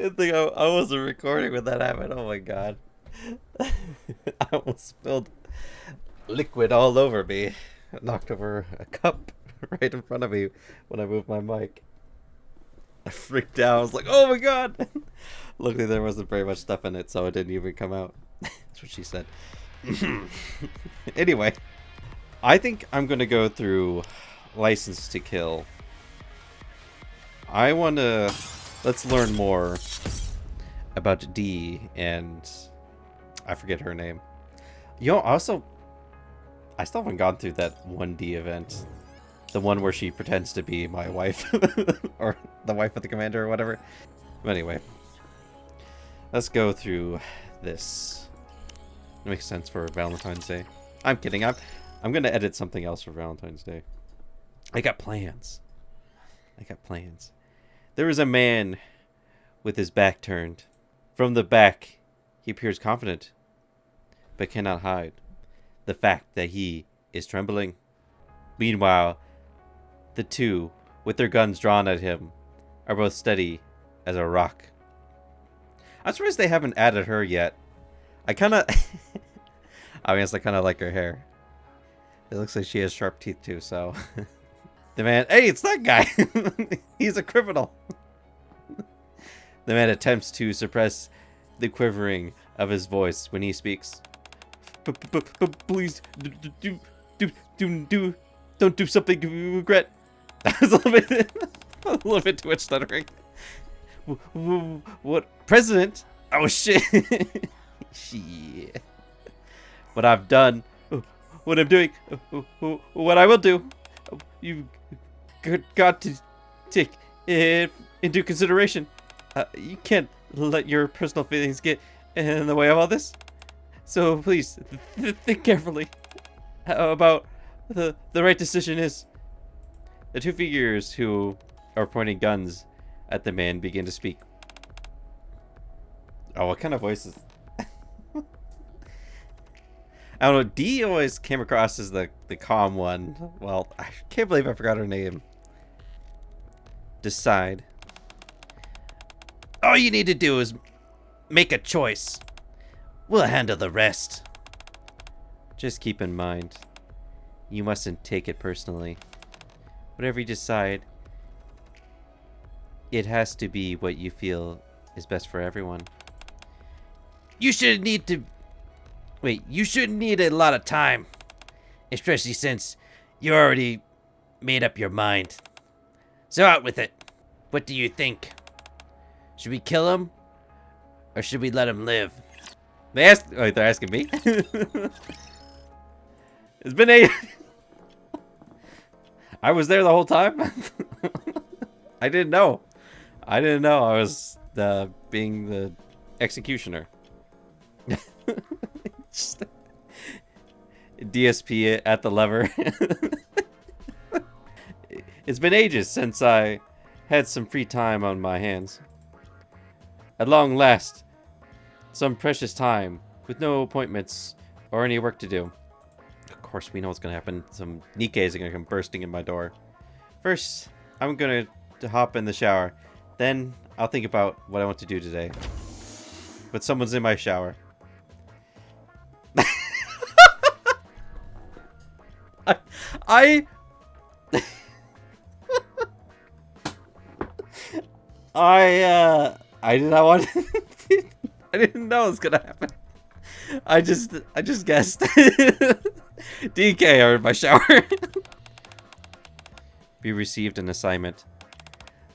Good thing I wasn't recording when that happened. Oh my god. I almost spilled liquid all over me. I knocked over a cup right in front of me when I moved my mic. I freaked out. I was like, oh my god. Luckily there wasn't very much stuff in it, so it didn't even come out. That's what she said. Anyway, I think I'm gonna go through License to Kill. Let's learn more about D, and I forget her name. Also, I still haven't gone through that 1D event. The one where she pretends to be my wife. Or the wife of the commander or whatever. But anyway, let's go through this. It makes sense for Valentine's Day. I'm kidding. I'm gonna edit something else for Valentine's Day. I got plans. There is a man with his back turned. From the back, he appears confident, but cannot hide the fact that he is trembling. Meanwhile, the two, with their guns drawn at him, are both steady as a rock. I'm surprised they haven't added her yet. I kind of like her hair. It looks like she has sharp teeth too, so... The man... Hey, it's that guy! He's a criminal! The man attempts to suppress the quivering of his voice when he speaks. Please, don't do something you regret. That was a little bit too much stuttering. What? President? Oh, shit. Shit. What I've done, what I'm doing, what I will do, you got to take it into consideration. You can't let your personal feelings get in the way of all this. So please, think carefully about the right decision is. The two figures who are pointing guns at the man begin to speak. Oh, what kind of voices? I don't know. D always came across as the calm one. Well, I can't believe I forgot her name. Decide. All you need to do is make a choice. We'll handle the rest. Just keep in mind, you mustn't take it personally. Whatever you decide, it has to be what you feel is best for everyone. You shouldn't need a lot of time. Especially since you already made up your mind. So out with it. What do you think? Should we kill him? Or should we let him live? They're asking me? It's been I was there the whole time? I didn't know. I was being the executioner. DSP at the lever. It's been ages since I had some free time on my hands. At long last, some precious time with no appointments or any work to do. Of course, we know what's gonna happen. Some Nikkes are gonna come bursting in my door. First, I'm gonna hop in the shower. Then, I'll think about what I want to do today. But someone's in my shower. I did not want to, I didn't know it was gonna happen. I just guessed. DK are in my shower. We received an assignment.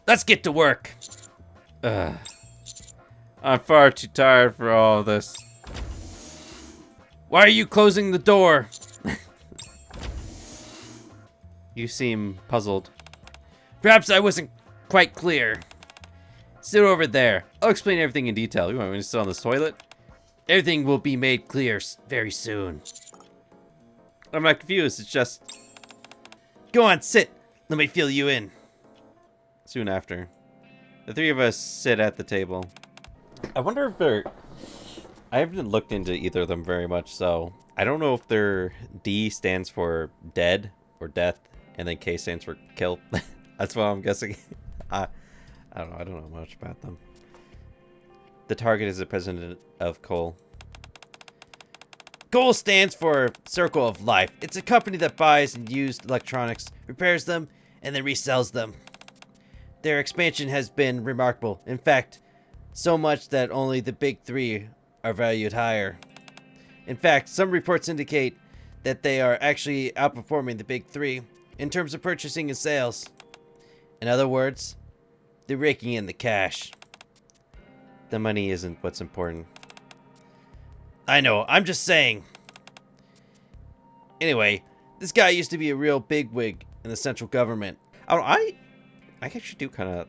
Let's get to work. I'm far too tired for all of this. Why are you closing the door? You seem puzzled. Perhaps I wasn't quite clear. Sit over there. I'll explain everything in detail. You want me to sit on this toilet? Everything will be made clear very soon. I'm not confused. It's just... Go on, sit. Let me fill you in. Soon after, the three of us sit at the table. I wonder if they're... I haven't looked into either of them very much, so... I don't know if their D stands for dead or death, and then K stands for kill. That's what I'm guessing. I don't know. I don't know much about them. The target is the president of Coal. Coal stands for Circle of Life. It's a company that buys and used electronics, repairs them, and then resells them. Their expansion has been remarkable. In fact, so much that only the big three are valued higher. In fact, some reports indicate that they are actually outperforming the big three in terms of purchasing and sales. In other words, they're raking in the cash. The money isn't what's important. I know, I'm just saying. Anyway, this guy used to be a real bigwig in the central government. I actually do kind of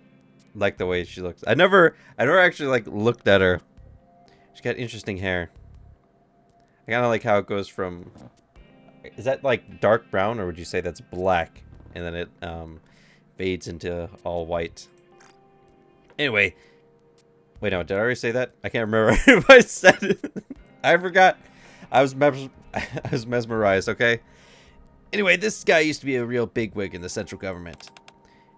like the way she looks. I never actually like looked at her. She's got interesting hair. I kind of like how it goes from. Is that like dark brown, or would you say that's black, and then it fades into all white? Anyway, wait, no, did I already say that? I can't remember if I said it. I forgot. I was mesmerized. Okay. Anyway, this guy used to be a real bigwig in the central government.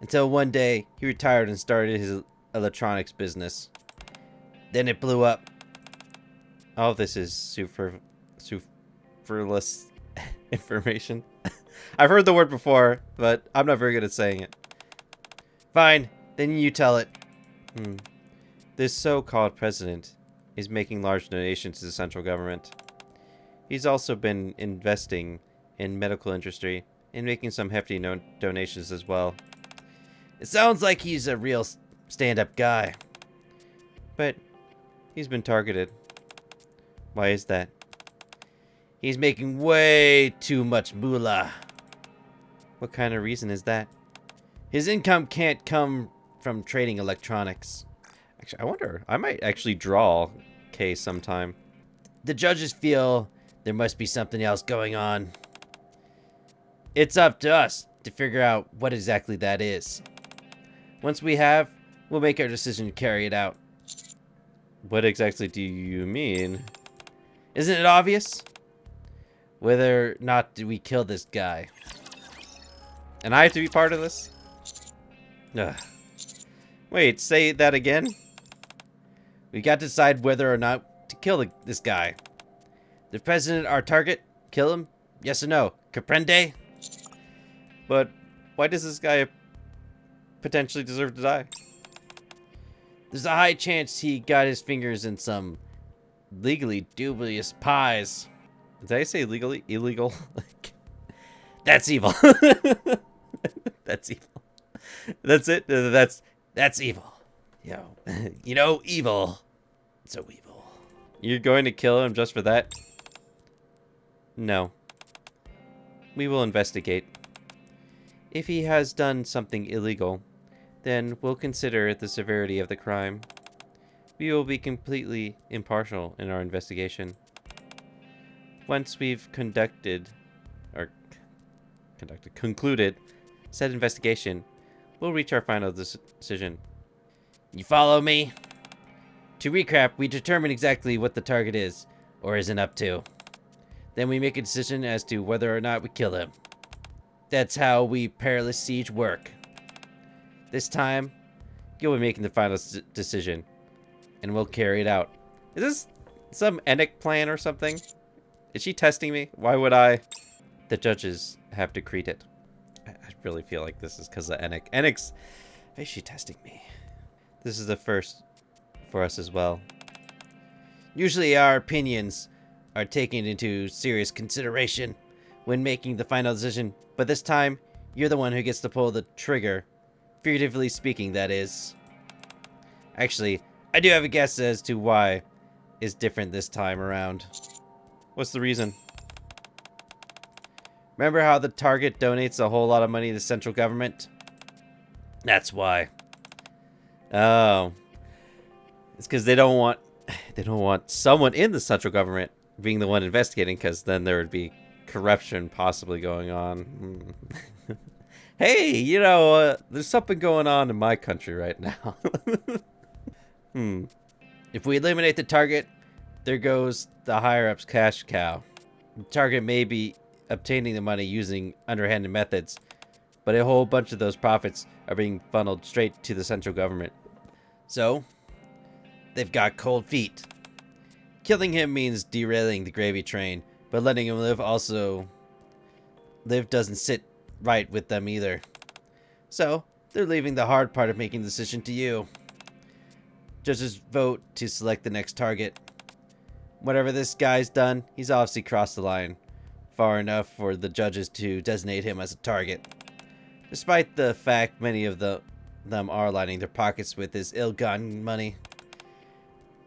Until one day, he retired and started his electronics business. Then it blew up. All this is superfluous information. I've heard the word before, but I'm not very good at saying it. Fine, then you tell it. This so-called president is making large donations to the central government. He's also been investing in medical industry and making some hefty donations as well. It sounds like he's a real stand-up guy. But he's been targeted. Why is that? He's making way too much moolah. What kind of reason is that? His income can't come from trading electronics. Actually, I wonder, I might actually draw Kay sometime. The judges feel there must be something else going on. It's up to us to figure out what exactly that is. Once we have, we'll make our decision to carry it out. What exactly do you mean? Isn't it obvious? Whether or not do we kill this guy? And I have to be part of this? Ugh. Wait, say that again? We got to decide whether or not to kill this guy. The president our target? Kill him? Yes or no? Comprende? But why does this guy potentially deserve to die? There's a high chance he got his fingers in some legally dubious pies. Did I say legally? Illegal? That's evil. That's evil. That's it? That's evil. Yo, you know, evil. So evil. You're going to kill him just for that? No. We will investigate. If he has done something illegal, then we'll consider the severity of the concluded We will be completely impartial in our investigation. Once we've concluded said investigation, we'll reach our final decision. You follow me? To recap, we determine exactly what the target is, or isn't up to. Then we make a decision as to whether or not we kill him. That's how we perilous siege work. This time, you'll be making the final decision, and we'll carry it out. Is this some Enic plan or something? Is she testing me? Why would I? The judges have decreed it. I really feel like this is because of Enic. Enic's... Is she testing me? This is the first for us as well. Usually our opinions are taken into serious consideration when making the final decision, but this time, you're the one who gets to pull the trigger. Figuratively speaking, that is. Actually, I do have a guess as to why it's different this time around. What's the reason? Remember how the target donates a whole lot of money to the central government? That's why. Oh. It's because they don't want someone in the central government being the one investigating, because then there would be corruption possibly going on. Hey, you know, there's something going on in my country right now. If we eliminate the target, there goes the higher-ups' cash cow. The target may be obtaining the money using underhanded methods, but a whole bunch of those profits are being funneled straight to the central government. So, they've got cold feet. Killing him means derailing the gravy train, but letting him live doesn't sit right with them either. So, they're leaving the hard part of making the decision to you. Judges vote to select the next target. Whatever this guy's done, he's obviously crossed the line far enough for the judges to designate him as a target. Despite the fact many of them are lining their pockets with his ill-gotten money.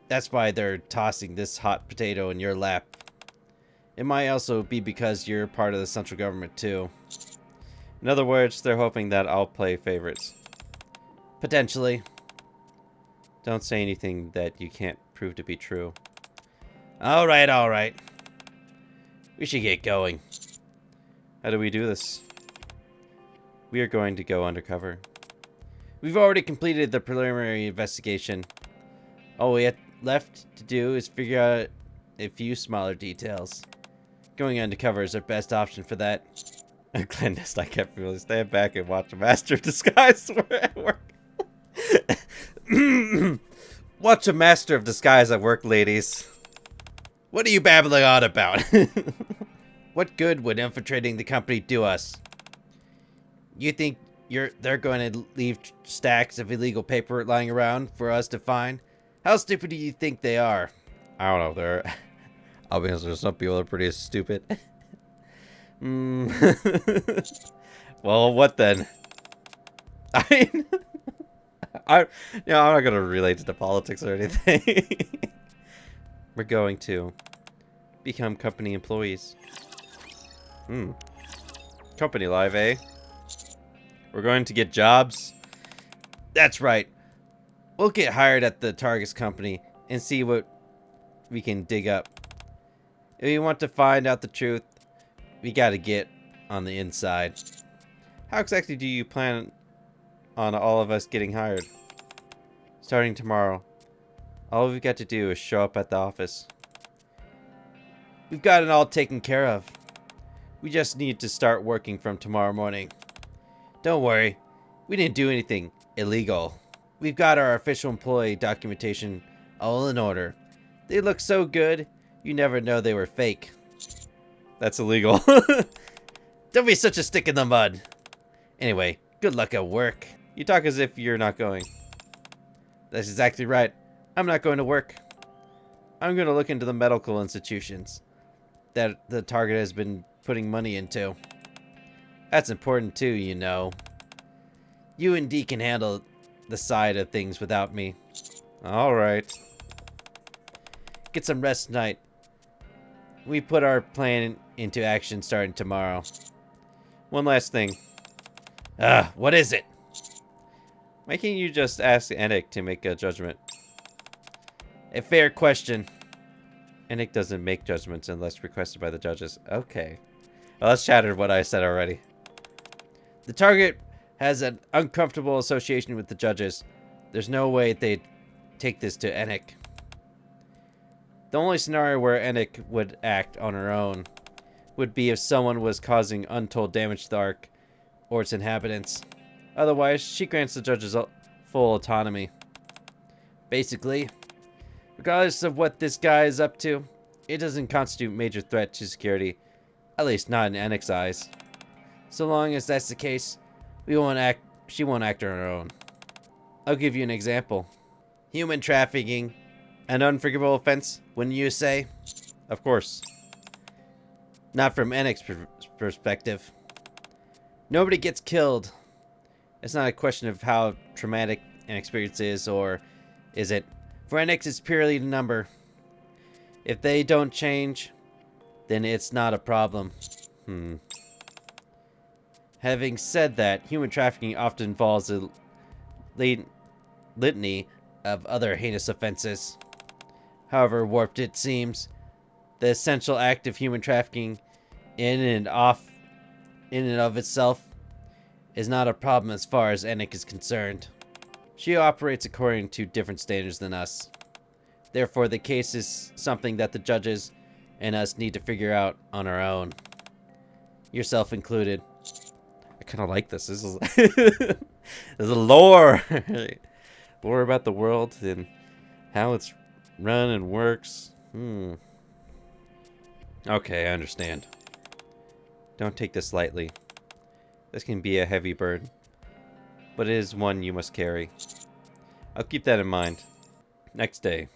That's why they're tossing this hot potato in your lap. It might also be because you're part of the central government too. In other words, they're hoping that I'll play favorites. Potentially. Don't say anything that you can't prove to be true. Alright, alright. We should get going. How do we do this? We are going to go undercover. We've already completed the preliminary investigation. All we have left to do is figure out a few smaller details. Going undercover is our best option for that. Glendist, I can't really stand back and watch a Master of Disguise at work. Watch a Master of Disguise at work, ladies. What are you babbling on about? What good would infiltrating the company do us? You think they're going to leave stacks of illegal paper lying around for us to find? How stupid do you think they are? I don't know. I'll be honest, some people are pretty stupid. Well, what then? I mean, I'm not gonna relate to the politics or anything. We're going to become company employees. Company life, eh? We're going to get jobs. That's right. We'll get hired at the Targus company and see what we can dig up. If we want to find out the truth, we gotta get on the inside. How exactly do you plan on all of us getting hired? Starting tomorrow, all we've got to do is show up at the office. We've got it all taken care of. We just need to start working from tomorrow morning. Don't worry, we didn't do anything illegal. We've got our official employee documentation all in order. They look so good, you never know they were fake. That's illegal. Don't be such a stick in the mud. Anyway, good luck at work. You talk as if you're not going. That's exactly right. I'm not going to work. I'm going to look into the medical institutions that the target has been putting money into. That's important too, you know. You and D can handle the side of things without me. Alright. Get some rest tonight. We put our plan into action starting tomorrow. One last thing. What is it? Why can't you just ask Nikke to make a judgment? A fair question. Nikke doesn't make judgments unless requested by the judges. Okay. Well, that's shattered what I said already. The target has an uncomfortable association with the judges. There's no way they'd take this to Nikke. The only scenario where Nikke would act on her own would be if someone was causing untold damage to the Ark or its inhabitants. Otherwise, she grants the judges full autonomy. Basically, regardless of what this guy is up to, it doesn't constitute major threat to security, at least not in Nikke's eyes. So long as that's the case, she won't act on her own. I'll give you an example. Human trafficking, an unforgivable offense, wouldn't you say? Of course. Not from Nikke's perspective. Nobody gets killed. It's not a question of how traumatic an experience is, or is it? For Nikke, it's purely a number. If they don't change, then it's not a problem. Having said that, human trafficking often involves a litany of other heinous offenses. However warped it seems, the essential act of human trafficking in and of itself is not a problem as far as Nikke is concerned. She operates according to different standards than us. Therefore, the case is something that the judges and us need to figure out on our own. Yourself included. I kind of like this. This is there's a lore. Lore about the world and How it's run and works. Okay, I understand. Don't take this lightly. This can be a heavy burden, but it is one you must carry. I'll keep that in mind. Next day,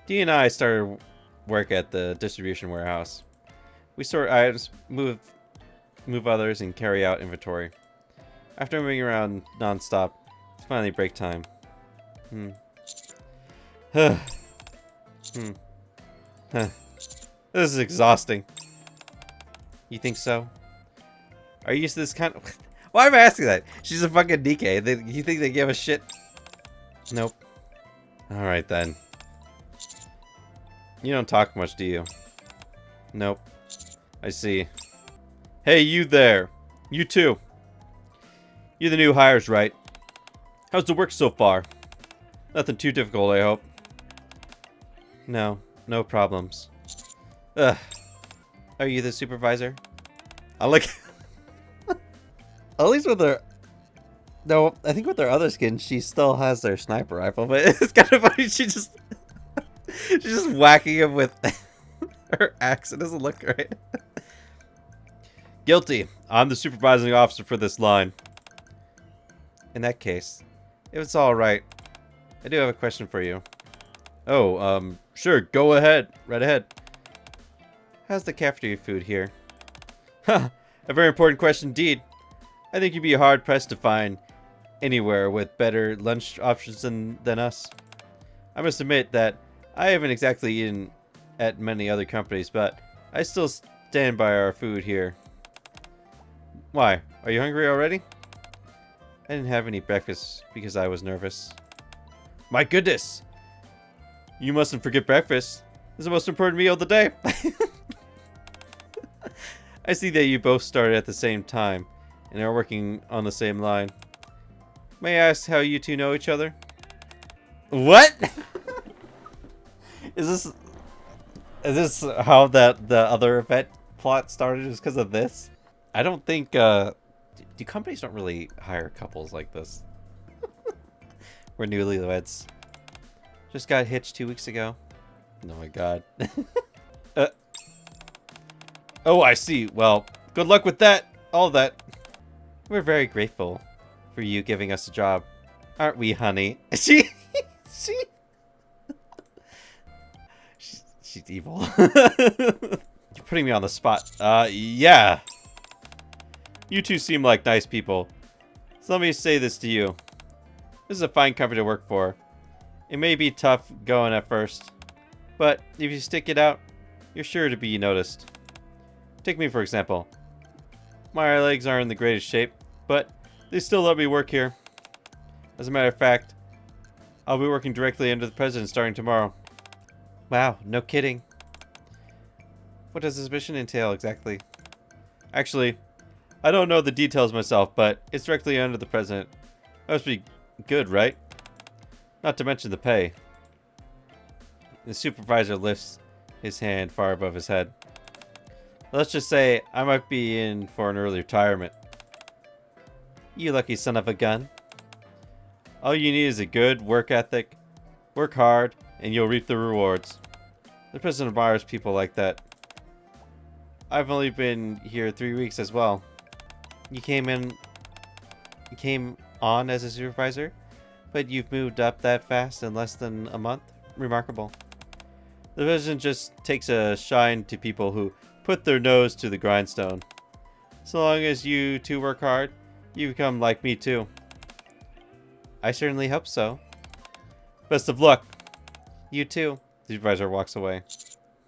Dee and I started work at the distribution warehouse. We sort items, move others, and carry out inventory. After moving around non-stop, it's finally break time. This is exhausting. You think so? Are you used to this kind of... Why am I asking that? She's a fucking Nikke. You think they give a shit? Nope. Alright then. You don't talk much, do you? Nope. I see. Hey, you there. You too. You're the new hires, right? How's the work so far? Nothing too difficult, I hope. No. No problems. Ugh. Are you the supervisor? I like... At least with her... No, I think with her other skin, she still has their sniper rifle, but it's kind of funny, she's just whacking him with her axe. It doesn't look right. Guilty. I'm the supervising officer for this line. In that case, if it's alright, I do have a question for you. Oh, sure, go ahead. Right ahead. How's the cafeteria food here? Ha! A very important question indeed. I think you'd be hard-pressed to find anywhere with better lunch options than us. I must admit that I haven't exactly eaten at many other companies, but I still stand by our food here. Why? Are you hungry already? I didn't have any breakfast because I was nervous. My goodness! You mustn't forget breakfast. It's the most important meal of the day. I see that you both started at the same time and are working on the same line. May I ask how you two know each other? What? Is this how the other event plot started? Is because of this? I don't think do companies don't really hire couples like this. We're newlyweds. Just got hitched 2 weeks ago. Oh my god. Oh, I see. Well, good luck with that. All that. We're very grateful for you giving us a job. Aren't we, honey? She's evil. You're putting me on the spot. Yeah. You two seem like nice people. So let me say this to you. This is a fine company to work for. It may be tough going at first, but if you stick it out, you're sure to be noticed. Take me for example. My legs aren't in the greatest shape, but they still let me work here. As a matter of fact, I'll be working directly under the president starting tomorrow. Wow, no kidding. What does this mission entail exactly? Actually, I don't know the details myself, but it's directly under the president. That must be good, right? Not to mention the pay. The supervisor lifts his hand far above his head. Let's just say I might be in for an early retirement. You lucky son of a gun. All you need is a good work ethic, work hard, and you'll reap the rewards. The president admires people like that. I've only been here 3 weeks as well. You came on as a supervisor, but you've moved up that fast in less than a month? Remarkable. The president just takes a shine to people who put their nose to the grindstone. So long as you two work hard, you become like me too. I certainly hope so. Best of luck. You too. The supervisor walks away.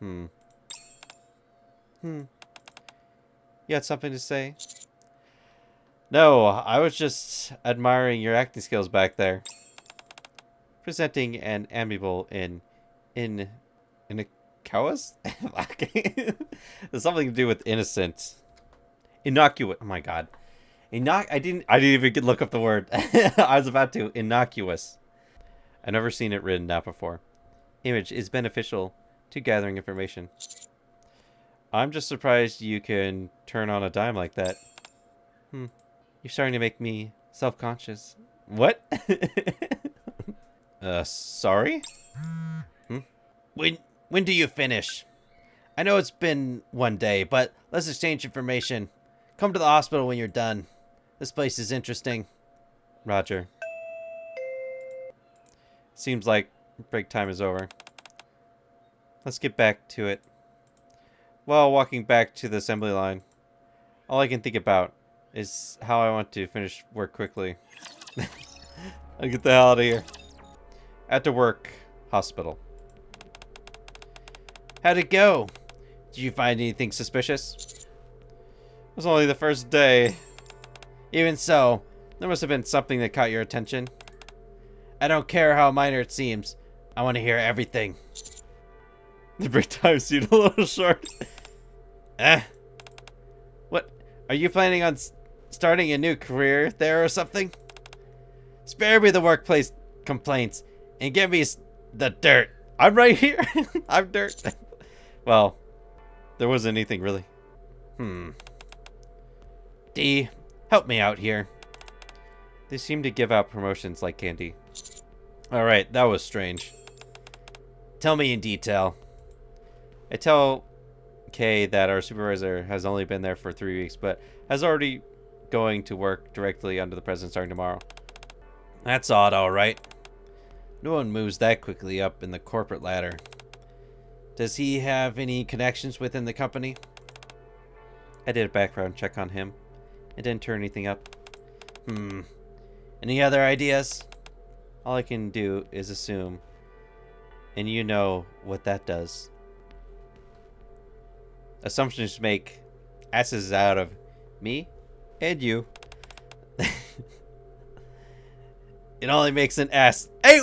You had something to say? No, I was just admiring your acting skills back there. Presenting an amiable in a cowas? There's something to do with innocent. Innocuous. Oh my god. I didn't even look up the word. I was about to. Innocuous. I've never seen it written out before. Image is beneficial to gathering information. I'm just surprised you can turn on a dime like that. You're starting to make me self-conscious. What? Sorry? When do you finish? I know it's been one day, but let's exchange information. Come to the hospital when you're done. This place is interesting. Roger. Seems like break time is over. Let's get back to it. While walking back to the assembly line, all I can think about is how I want to finish work quickly. I'll get the hell out of here. After work, hospital. How'd it go? Did you find anything suspicious? It was only the first day. Even so, there must have been something that caught your attention. I don't care how minor it seems. I want to hear everything. The break time seemed a little short. What? Are you planning on starting a new career there or something? Spare me the workplace complaints and give me the dirt. I'm right here. I'm dirt. Well, there wasn't anything really. D, help me out here. They seem to give out promotions like candy. Alright, that was strange. Tell me in detail. I tell Kay that our supervisor has only been there for 3 weeks, but has already going to work directly under the president starting tomorrow. That's odd, alright. No one moves that quickly up in the corporate ladder. Does he have any connections within the company? I did a background check on him. It didn't turn anything up. Any other ideas? All I can do is assume. And you know what that does. Assumptions make asses out of me and you. It only makes an ass. Hey!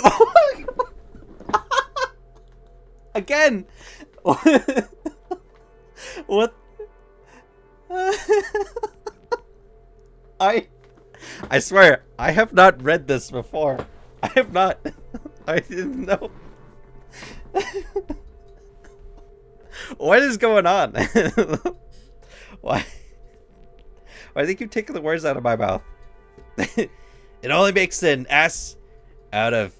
Again! What? I swear, I have not read this before. I have not. I didn't know. What is going on? Why do you keep taking the words out of my mouth? It only makes an ass out of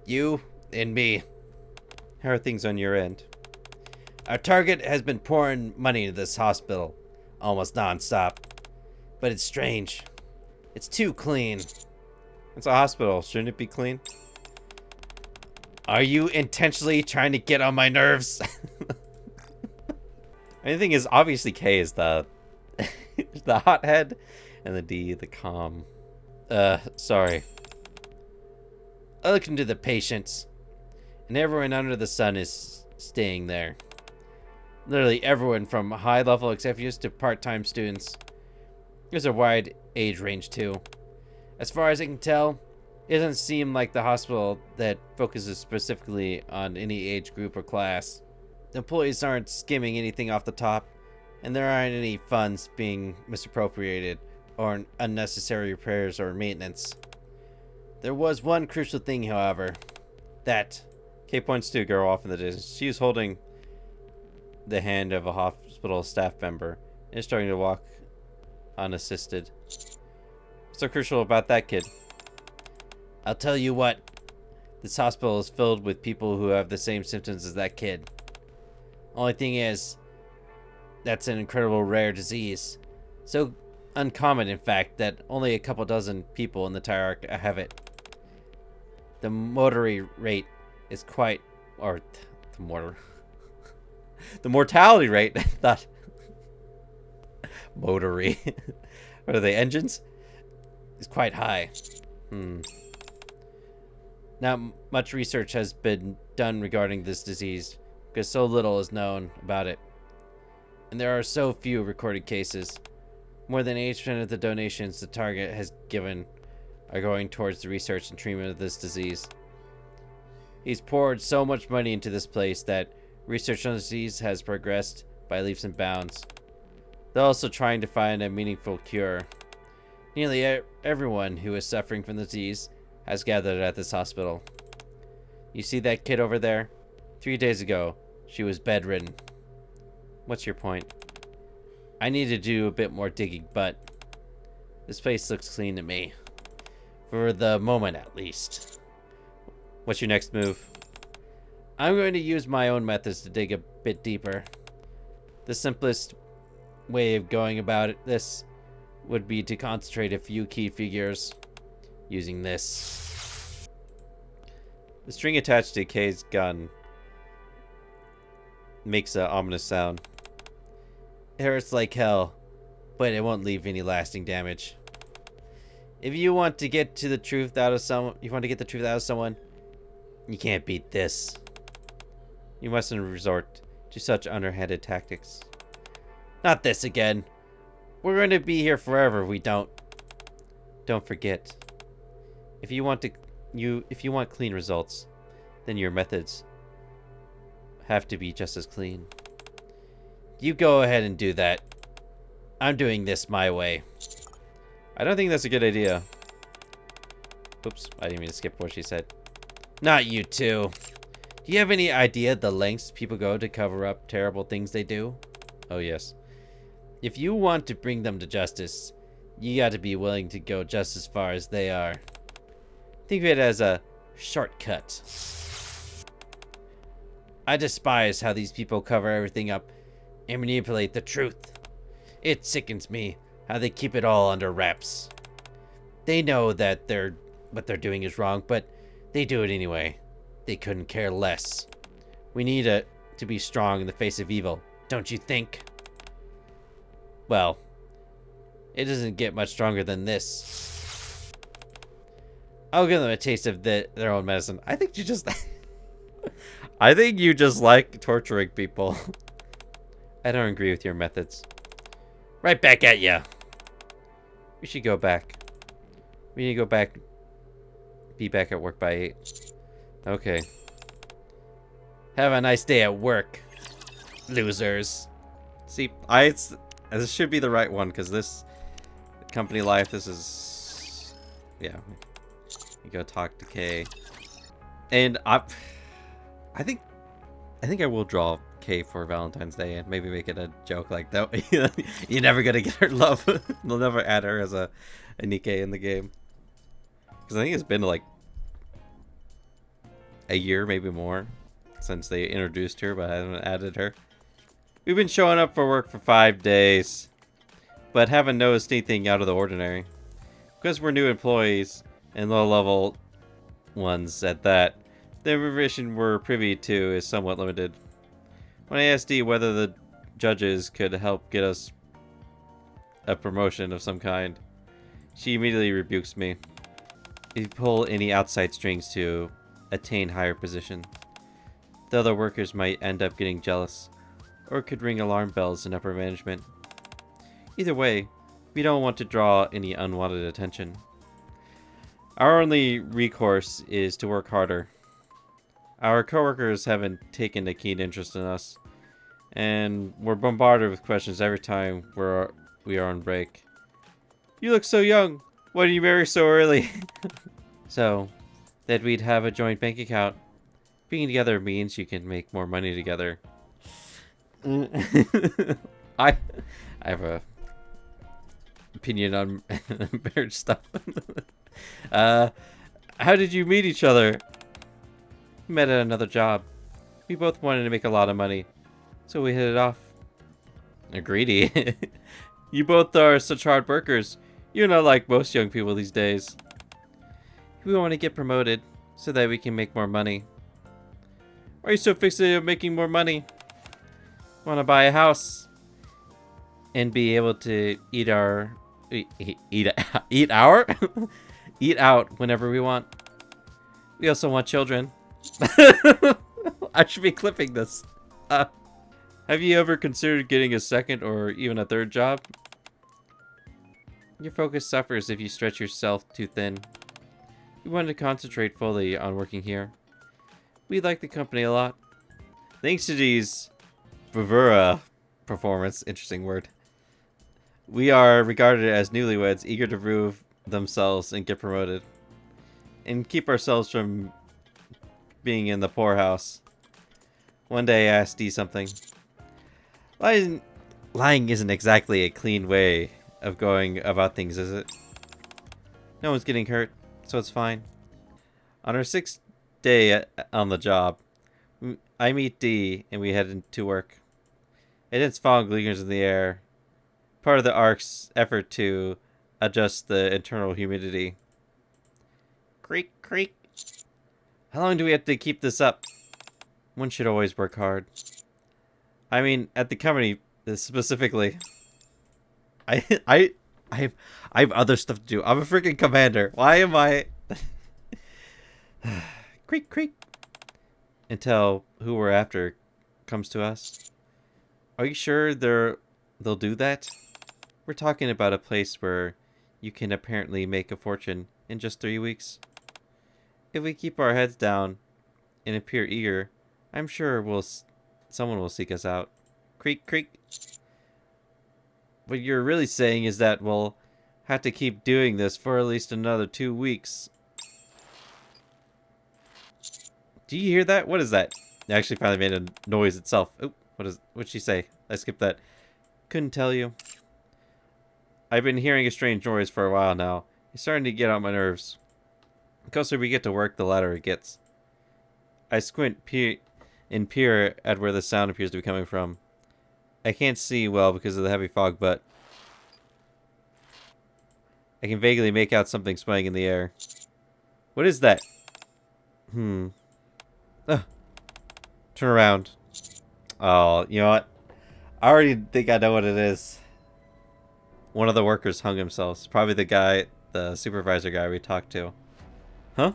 you and me. How are things on your end? Our target has been pouring money into this hospital almost non-stop. But it's strange. It's too clean. It's a hospital. Shouldn't it be clean? Are you intentionally trying to get on my nerves? The thing is, obviously K is the the hothead, and the D, the calm. Sorry. I looked into the patients, and everyone under the sun is staying there. Literally everyone from high-level executives to part-time students. There's a wide age range, too. As far as I can tell, it doesn't seem like the hospital that focuses specifically on any age group or class. The employees aren't skimming anything off the top, and there aren't any funds being misappropriated or unnecessary repairs or maintenance. There was one crucial thing, however. That. Kay points to a girl off in the distance. She is holding the hand of a hospital staff member and is starting to walk unassisted. What's so crucial about that kid? I'll tell you what. This hospital is filled with people who have the same symptoms as that kid. Only thing is, that's an incredible rare disease. So uncommon, in fact, that only a couple dozen people in the entire arc have it. The mortality rate is quite... Or, the mortality rate, I thought... Motory. What are they, engines? Is quite high. Not much research has been done regarding this disease, because so little is known about it. And there are so few recorded cases. More than 80% of the donations the target has given are going towards the research and treatment of this disease. He's poured so much money into this place that research on the disease has progressed by leaps and bounds. They're also trying to find a meaningful cure. Nearly everyone who is suffering from the disease has gathered at this hospital. You see that kid over there? 3 days ago, she was bedridden. What's your point? I need to do a bit more digging, but this place looks clean to me. For the moment, at least. What's your next move? I'm going to use my own methods to dig a bit deeper. The simplest way of going about this would be to concentrate a few key figures using this. The string attached to Kay's gun makes an ominous sound. It hurts like hell, but it won't leave any lasting damage. If you want to get the truth out of someone, you can't beat this. You mustn't resort to such underhanded tactics. Not this again. We're going to be here forever if we don't. Don't forget. If you want clean results, then your methods have to be just as clean. You go ahead and do that. I'm doing this my way. I don't think that's a good idea. Oops, I didn't mean to skip what she said. Not you two. Do you have any idea the lengths people go to cover up terrible things they do? Oh yes. If you want to bring them to justice, you got to be willing to go just as far as they are. Think of it as a shortcut. I despise how these people cover everything up and manipulate the truth. It sickens me how they keep it all under wraps. They know that what they're doing is wrong, but they do it anyway. They couldn't care less. We need to be strong in the face of evil, don't you think? Well, it doesn't get much stronger than this. I'll give them a taste of their own medicine. I think you just... I think you just like torturing people. I don't agree with your methods. Right back at ya. We should go back. We need to go back. Be back at work by 8. Okay. Have a nice day at work, losers. See, this should be the right one, because this company life, this is... Yeah. You go talk to Kay. And I think I will draw Kay for Valentine's Day and maybe make it a joke like that. You're never gonna get her love. They'll never add her as a Nikke in the game. Because I think it's been like a year, maybe more, since they introduced her, but I haven't added her. We've been showing up for work for 5 days, but haven't noticed anything out of the ordinary. Because we're new employees and low-level ones at that, the information we're privy to is somewhat limited. When I asked Dee whether the judges could help get us a promotion of some kind, she immediately rebukes me. If you pull any outside strings to attain higher position, the other workers might end up getting jealous, or could ring alarm bells in upper management. Either way, we don't want to draw any unwanted attention. Our only recourse is to work harder. Our coworkers haven't taken a keen interest in us, and we're bombarded with questions every time we are on break. You look so young. Why did you marry so early? So, that we'd have a joint bank account. Being together means you can make more money together. I have a opinion on marriage stuff. How did you meet each other? We met at another job. We both wanted to make a lot of money, so we hit it off. Greedy. You both are such hard workers. You're not like most young people these days. We want to get promoted so that we can make more money. Why are you so fixated on making more money? Want to buy a house and be able to eat out whenever we want. We also want children. I should be clipping this. Have you ever considered getting a second or even a third job? Your focus suffers if you stretch yourself too thin. We want to concentrate fully on working here. We like the company a lot. Thanks to these bravura performance, interesting word, we are regarded as newlyweds eager to prove themselves and get promoted. And keep ourselves from being in the poorhouse. One day I asked Dee something. Lying isn't exactly a clean way of going about things, is it? No one's getting hurt, so it's fine. On our 6th day on the job, I meet D, and we head into work. A dense fog lingers in the air, part of the ARC's effort to adjust the internal humidity. Creak, creak. How long do we have to keep this up? One should always work hard. I mean, at the company specifically. I have other stuff to do. I'm a freaking commander. Why am I? Creak, creak. Until who we're after comes to us. Are you sure they'll do that? We're talking about a place where you can apparently make a fortune in just 3 weeks. If we keep our heads down and appear eager, I'm sure someone will seek us out. Creak, creak. What you're really saying is that we'll have to keep doing this for at least another 2 weeks. Do you hear that? What is that? It actually finally made a noise itself. Oh, what'd she say? I skipped that. Couldn't tell you. I've been hearing a strange noise for a while now. It's starting to get on my nerves. The closer we get to work, the louder it gets. I squint and peer at where the sound appears to be coming from. I can't see well because of the heavy fog, but I can vaguely make out something swaying in the air. What is that? Turn around. Oh, you know what? I already think I know what it is. One of the workers hung himself. It's probably the guy, the supervisor guy we talked to. Huh?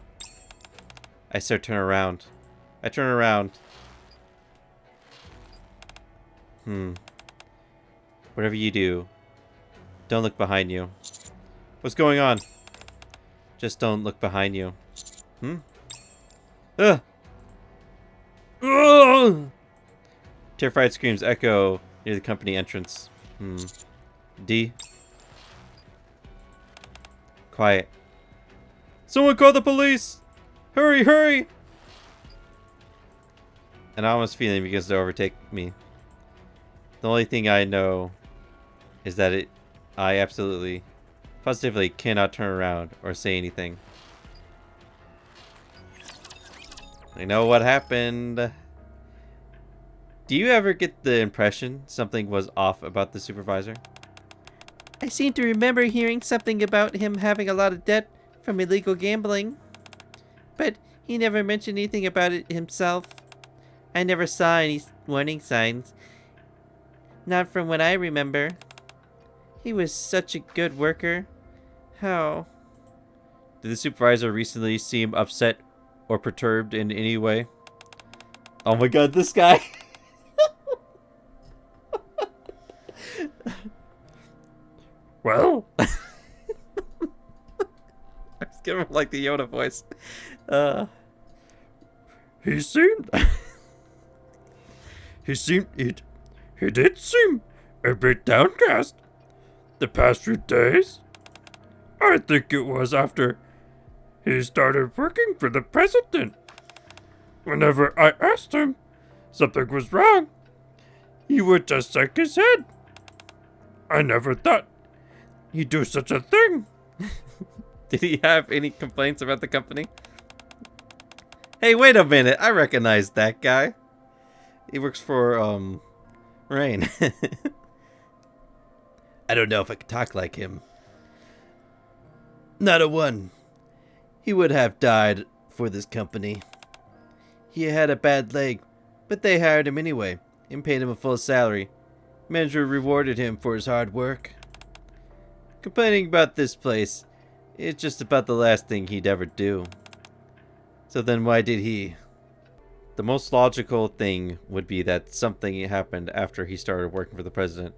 I start to turn around. I turn around. Whatever you do, don't look behind you. What's going on? Just don't look behind you. Ugh! Ugh! Terrified screams echo near the company entrance. D. Quiet. Someone call the police! Hurry, hurry! An ominous feeling begins to overtake me. The only thing I know is that I absolutely, positively cannot turn around or say anything. I know what happened. Do you ever get the impression something was off about the supervisor? I seem to remember hearing something about him having a lot of debt from illegal gambling. But he never mentioned anything about it himself. I never saw any warning signs. Not from what I remember. He was such a good worker. How? Did the supervisor recently seem upset or perturbed in any way? Oh my god, this guy! Well? I was giving him like the Yoda voice. He seemed... He did seem a bit downcast the past few days. I think it was after he started working for the president. Whenever I asked him something was wrong, he would just shake his head. I never thought he'd do such a thing. Did he have any complaints about the company? Hey, wait a minute. I recognize that guy. He works for, Rain. I don't know if I could talk like him. Not a one. He would have died for this company. He had a bad leg, but they hired him anyway and paid him a full salary. Manager rewarded him for his hard work. Complaining about this place is just about the last thing he'd ever do. So then why did he? The most logical thing would be that something happened after he started working for the president.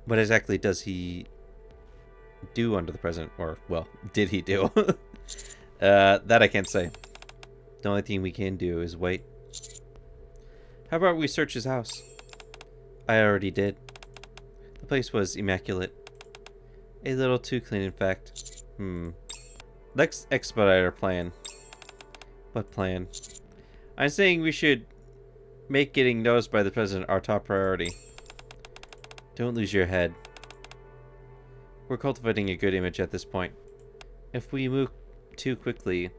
What exactly does he do under the president? Or, well, did he do? That I can't say. The only thing we can do is wait. How about we search his house? I already did. The place was immaculate. A little too clean, in fact. Let's expedite our plan. What plan? I'm saying we should make getting noticed by the president our top priority. Don't lose your head. We're cultivating a good image at this point. If we move too quickly,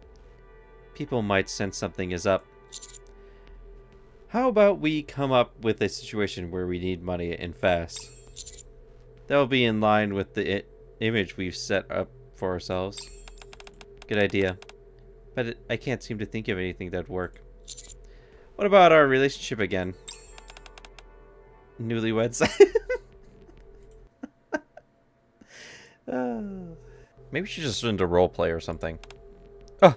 people might sense something is up. How about we come up with a situation where we need money and fast? That will be in line with the image we've set up for ourselves. Good idea. But I can't seem to think of anything that'd work. What about our relationship again? Newlyweds. Maybe we should just into roleplay or something. Oh,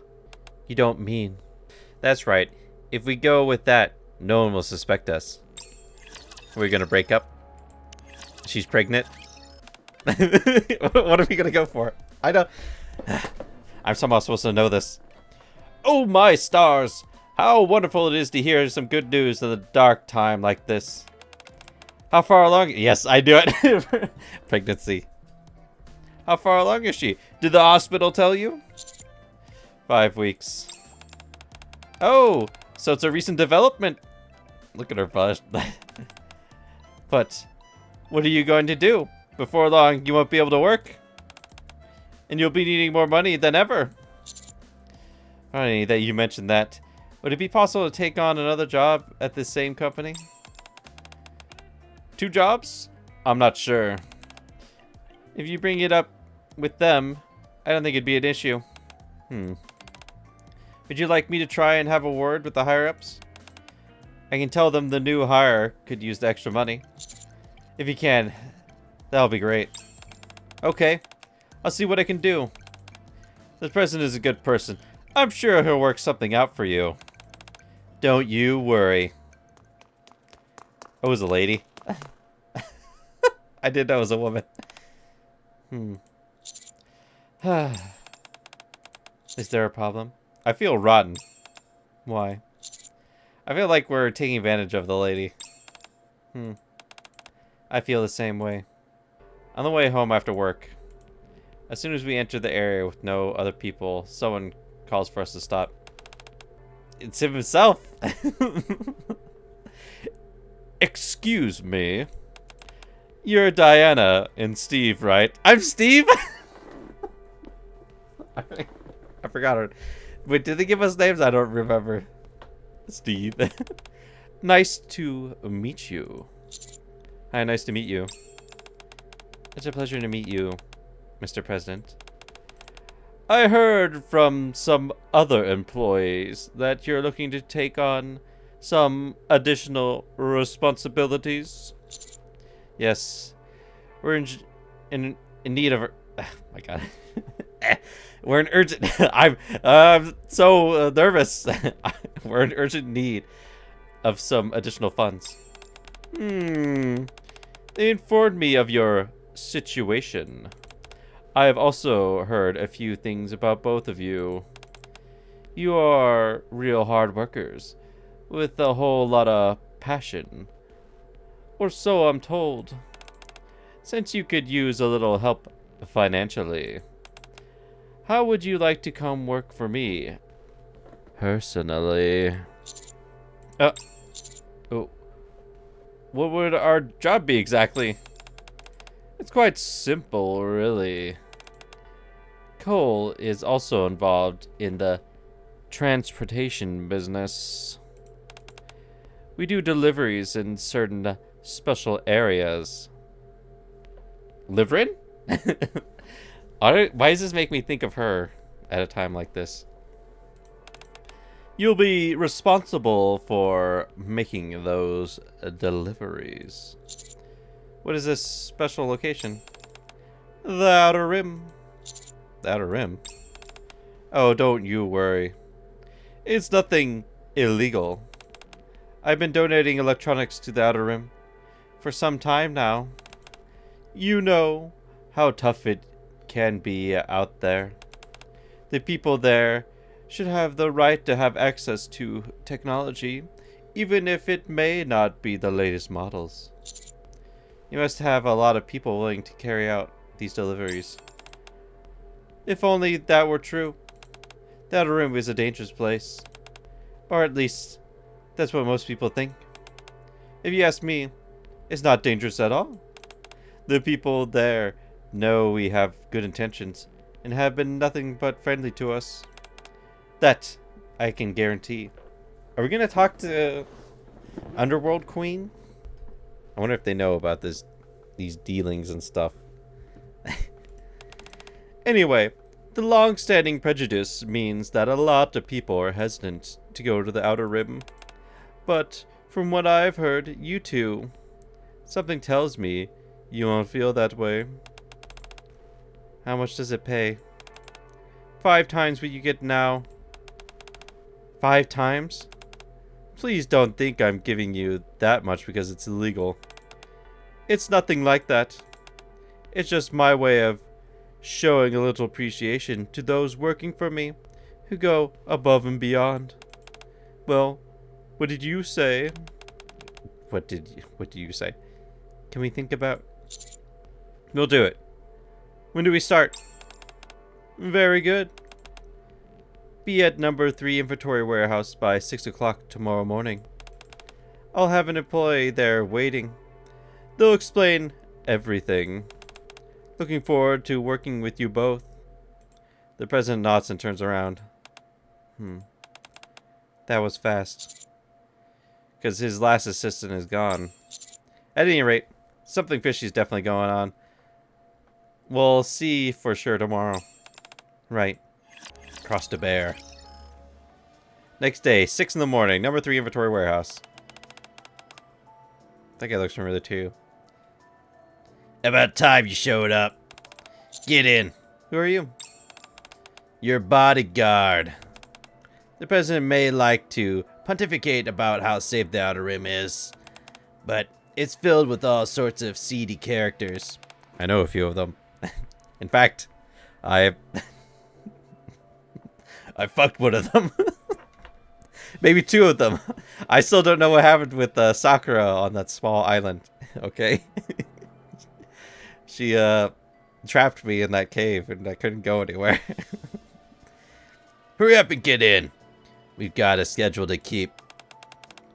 you don't mean. That's right. If we go with that, no one will suspect us. Are we gonna break up? She's pregnant? What are we gonna go for? I don't... I'm somehow supposed to know this. Oh my stars! How wonderful it is to hear some good news in a dark time like this. How far along? Yes, I do it. Pregnancy. How far along is she? Did the hospital tell you? 5 weeks. Oh, so it's a recent development. Look at her blush. But what are you going to do? Before long, you won't be able to work. And you'll be needing more money than ever. Funny that you mentioned that. Would it be possible to take on another job at this same company? 2 jobs? I'm not sure. If you bring it up with them, I don't think it'd be an issue. Would you like me to try and have a word with the higher-ups? I can tell them the new hire could use the extra money. If you can, that'll be great. Okay, I'll see what I can do. The president is a good person. I'm sure he'll work something out for you. Don't you worry. Oh, it was a lady. I didn't know it was a woman. Is there a problem? I feel rotten. Why? I feel like we're taking advantage of the lady. I feel the same way. On the way home after work, as soon as we enter the area with no other people, someone calls for us to stop. It's him himself. Excuse me. You're Diana and Steve, right? I'm Steve? I forgot her. Wait, did they give us names? I don't remember. Steve. Nice to meet you. Hi, nice to meet you. It's a pleasure to meet you, Mr. President. I heard from some other employees that you're looking to take on some additional responsibilities. Yes, we're in need of... Oh my god. We're in urgent... I'm so nervous. We're in urgent need of some additional funds. They informed me of your situation. I have also heard a few things about both of you. You are real hard workers, with a whole lot of passion. Or so I'm told. Since you could use a little help financially, how would you like to come work for me? Personally. Oh. What would our job be exactly? It's quite simple, really. Cole is also involved in the transportation business. We do deliveries in certain special areas. Liverin? Why does this make me think of her at a time like this? You'll be responsible for making those deliveries. What is this special location? The Outer Rim. The Outer Rim? Oh, don't you worry. It's nothing illegal. I've been donating electronics to the Outer Rim for some time now. You know how tough it can be out there. The people there should have the right to have access to technology, even if it may not be the latest models. You must have a lot of people willing to carry out these deliveries. If only that were true. The Outer Rim is a dangerous place. Or at least, that's what most people think. If you ask me, it's not dangerous at all. The people there know we have good intentions and have been nothing but friendly to us. That I can guarantee. Are we gonna talk to Underworld Queen? I wonder if they know about these dealings and stuff. Anyway, the long-standing prejudice means that a lot of people are hesitant to go to the Outer Rim. But from what I've heard, you two, something tells me you won't feel that way. How much does it pay? 5 times what you get now. 5 times? Please don't think I'm giving you that much because it's illegal. It's nothing like that. It's just my way of showing a little appreciation to those working for me who go above and beyond. Well, what did you say? What did you say? Can we think about? We'll do it. When do we start? Very good. Be at number 3 inventory warehouse by 6 o'clock tomorrow morning. I'll have an employee there waiting. They'll explain everything. Looking forward to working with you both. The president nods and turns around. That was fast. Because his last assistant is gone. At any rate, something fishy is definitely going on. We'll see for sure tomorrow. Right. Crossed a bear. Next day, 6 in the morning, number 3 inventory warehouse. That guy looks familiar too. About time you showed up. Get in. Who are you? Your bodyguard. The president may like to pontificate about how safe the Outer Rim is, but it's filled with all sorts of seedy characters. I know a few of them. In fact, I fucked one of them. Maybe 2 of them. I still don't know what happened with Sakura on that small island. Okay? She trapped me in that cave and I couldn't go anywhere. Hurry up and get in. We've got a schedule to keep.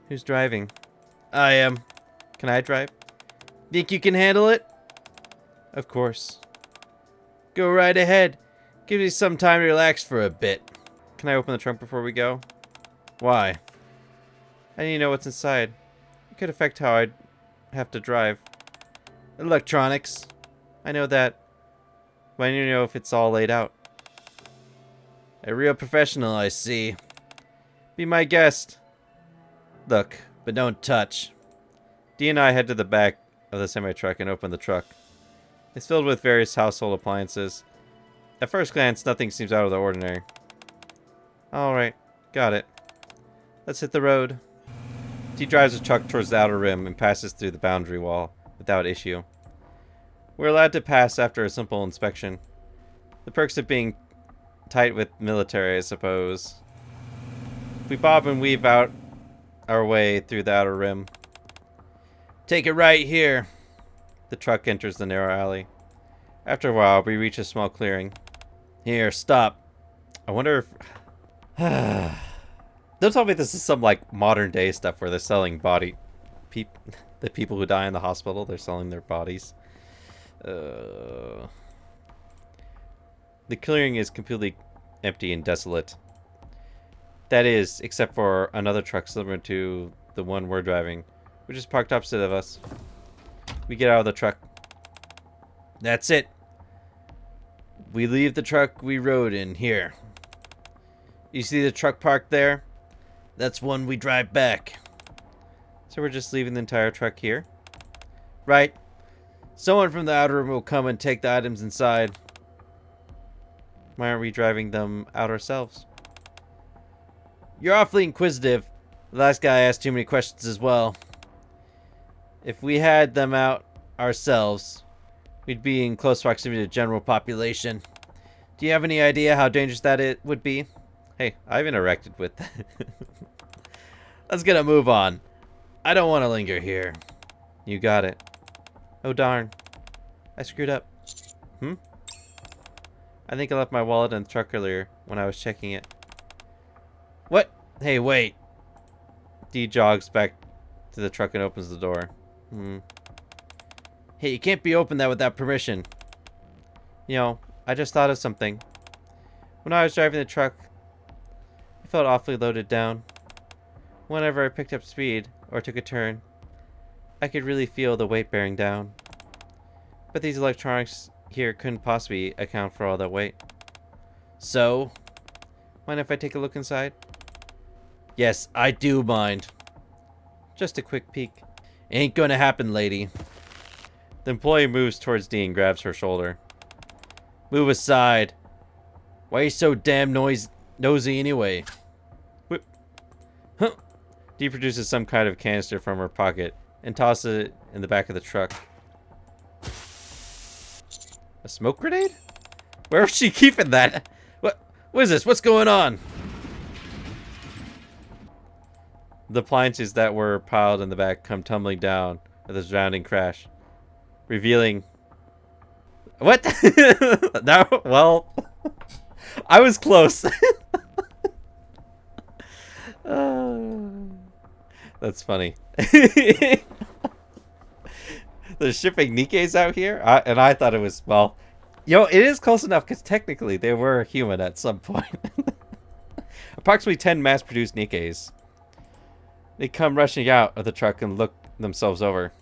Who's driving? I am. Can I drive? Think you can handle it? Of course. Go right ahead. Give me some time to relax for a bit. Can I open the trunk before we go? Why? I need to know what's inside. It could affect how I'd have to drive. Electronics. I know that. But I need to know if it's all laid out. A real professional, I see. Be my guest. Look, but don't touch. Dee and I head to the back of the semi-truck and open the truck. It's filled with various household appliances. At first glance, nothing seems out of the ordinary. Alright, got it. Let's hit the road. Dee drives the truck towards the Outer Rim and passes through the boundary wall without issue. We're allowed to pass after a simple inspection. The perks of being tight with military, I suppose. We bob and weave out our way through the Outer Rim. Take it right here. The truck enters the narrow alley. After a while, we reach a small clearing. Here, stop. I wonder if... Don't tell me this is some, like, modern day stuff where they're selling the people who die in the hospital, they're selling their bodies. The clearing is completely empty and desolate. That is, except for another truck similar to the one we're driving, which is parked opposite of us. We get out of the truck. That's it. We leave the truck we rode in here. You see the truck parked there? That's one we drive back. So we're just leaving the entire truck here? Right. Someone from the Outer Rim will come and take the items inside. Why aren't we driving them out ourselves? You're awfully inquisitive. The last guy asked too many questions as well. If we had them out ourselves, we'd be in close proximity to the general population. Do you have any idea how dangerous that it would be? Hey, I've interacted with... Let's get a move on. I don't want to linger here. You got it. Oh darn. I screwed up. I think I left my wallet in the truck earlier when I was checking it. What? Hey, wait. Dee jogs back to the truck and opens the door. Hey, you can't be open that without permission. You know, I just thought of something. When I was driving the truck, I felt awfully loaded down. Whenever I picked up speed, or took a turn, I could really feel the weight bearing down. But these electronics here couldn't possibly account for all that weight. So, mind if I take a look inside? Yes, I do mind. Just a quick peek. Ain't gonna happen, lady. The employee moves towards Dee and grabs her shoulder. Move aside. Why are you so damn nosy anyway? Whip. Huh. Dee produces some kind of canister from her pocket and tosses it in the back of the truck. A smoke grenade? Where is she keeping that? What is this? What's going on? The appliances that were piled in the back come tumbling down with a resounding crash, revealing... What? No, well... I was close. That's funny. They're shipping Nikkes out here? And I thought it was, well... it is close enough because technically they were human at some point. Approximately 10 mass-produced Nikkes. They come rushing out of the truck and look themselves over.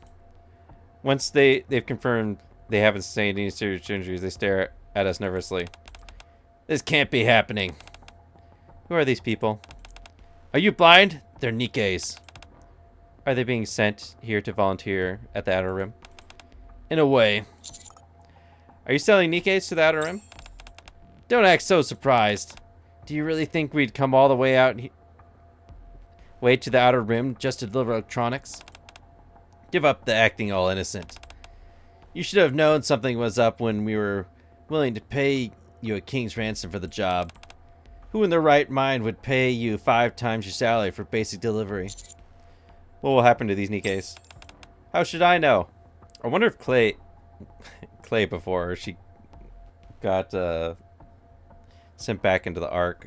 Once they've confirmed they haven't sustained any serious injuries, they stare at us nervously. This can't be happening. Who are these people? Are you blind? They're Nikkes. Are they being sent here to volunteer at the Outer Rim? In a way. Are you selling Nikkes to the Outer Rim? Don't act so surprised. Do you really think we'd come all the way to the Outer Rim just to deliver electronics? Give up the acting all innocent. You should have known something was up when we were willing to pay you a king's ransom for the job. Who in their right mind would pay you 5 times your salary for basic delivery? What will happen to these Nikkes? How should I know? I wonder if Clay before she got sent back into the Ark,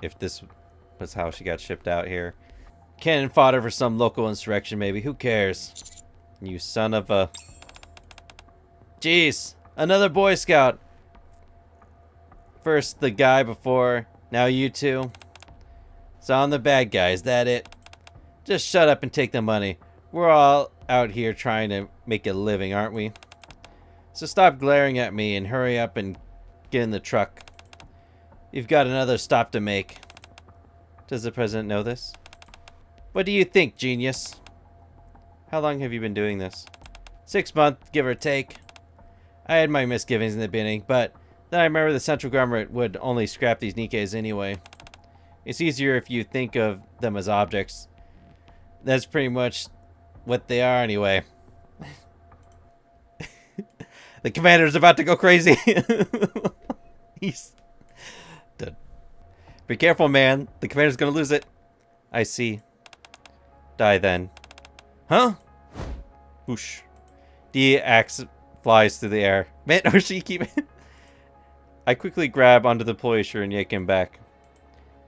if this was how she got shipped out here. Cannon fodder for some local insurrection, maybe. Who cares? You son of a... Jeez, another Boy Scout. First the guy before, now you two. So I'm the bad guy, is that it? Just shut up and take the money. We're all out here trying to make a living, aren't we? So stop glaring at me and hurry up and get in the truck. You've got another stop to make. Does the president know this? What do you think, genius? How long have you been doing this? 6 months, give or take. I had my misgivings in the beginning, but then I remember the central government would only scrap these Nikkes anyway. It's easier if you think of them as objects. That's pretty much what they are anyway. The commander's about to go crazy. He's dead. Be careful, man. The commander's gonna lose it. I see. Die then. Huh? Whoosh. The axe flies through the air. Man, or she keep it. I quickly grab onto the employee shirt and yank him back.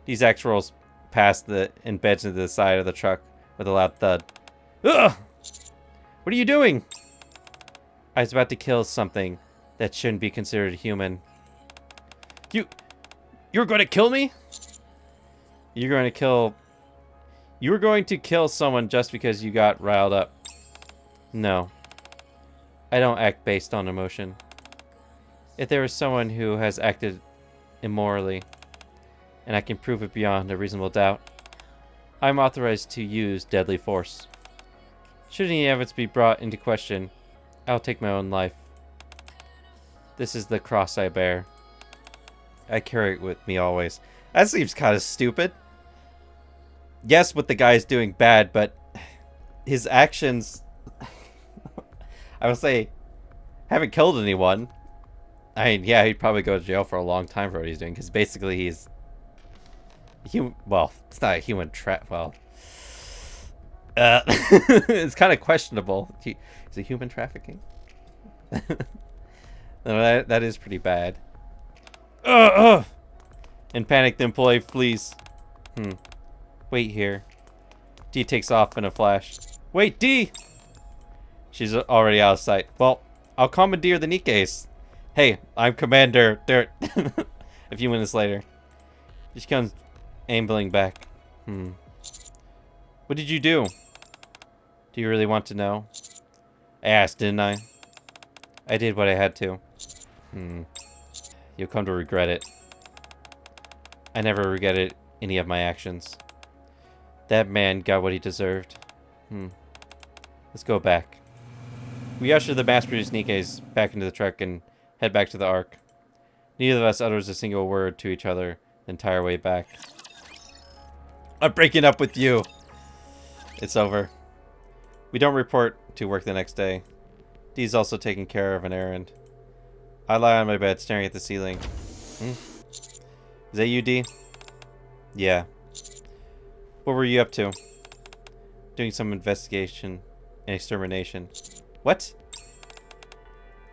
These axe rolls past and embeds into the side of the truck with a loud thud. Ugh! What are you doing? I was about to kill something that shouldn't be considered human. You're going to kill me? You were going to kill someone just because you got riled up. No. I don't act based on emotion. If there is someone who has acted immorally, and I can prove it beyond a reasonable doubt, I'm authorized to use deadly force. Should any evidence be brought into question, I'll take my own life. This is the cross I bear. I carry it with me always. That seems kind of stupid. Yes, what the guy's doing bad, but his actions, I would say, haven't killed anyone. I mean, yeah, he'd probably go to jail for a long time for what he's doing, because basically he's... well, it's not a human well... it's kind of questionable. Is it human trafficking? No, that is pretty bad. In panic, the employee flees. Wait here. D takes off in a flash. Wait, D! She's already out of sight. Well, I'll commandeer the Nikkes. Hey, I'm Commander Dirt. A few minutes later. She comes ambling back. What did you do? Do you really want to know? I asked, didn't I? I did what I had to. You'll come to regret it. I never regretted any of my actions. That man got what he deserved. Let's go back. We usher the mass-produced Nikkes back into the truck and head back to the Ark. Neither of us utters a single word to each other the entire way back. I'm breaking up with you! It's over. We don't report to work the next day. Dee's also taking care of an errand. I lie on my bed staring at the ceiling. Is that you, Dee? Yeah. What were you up to? Doing some investigation and extermination. What?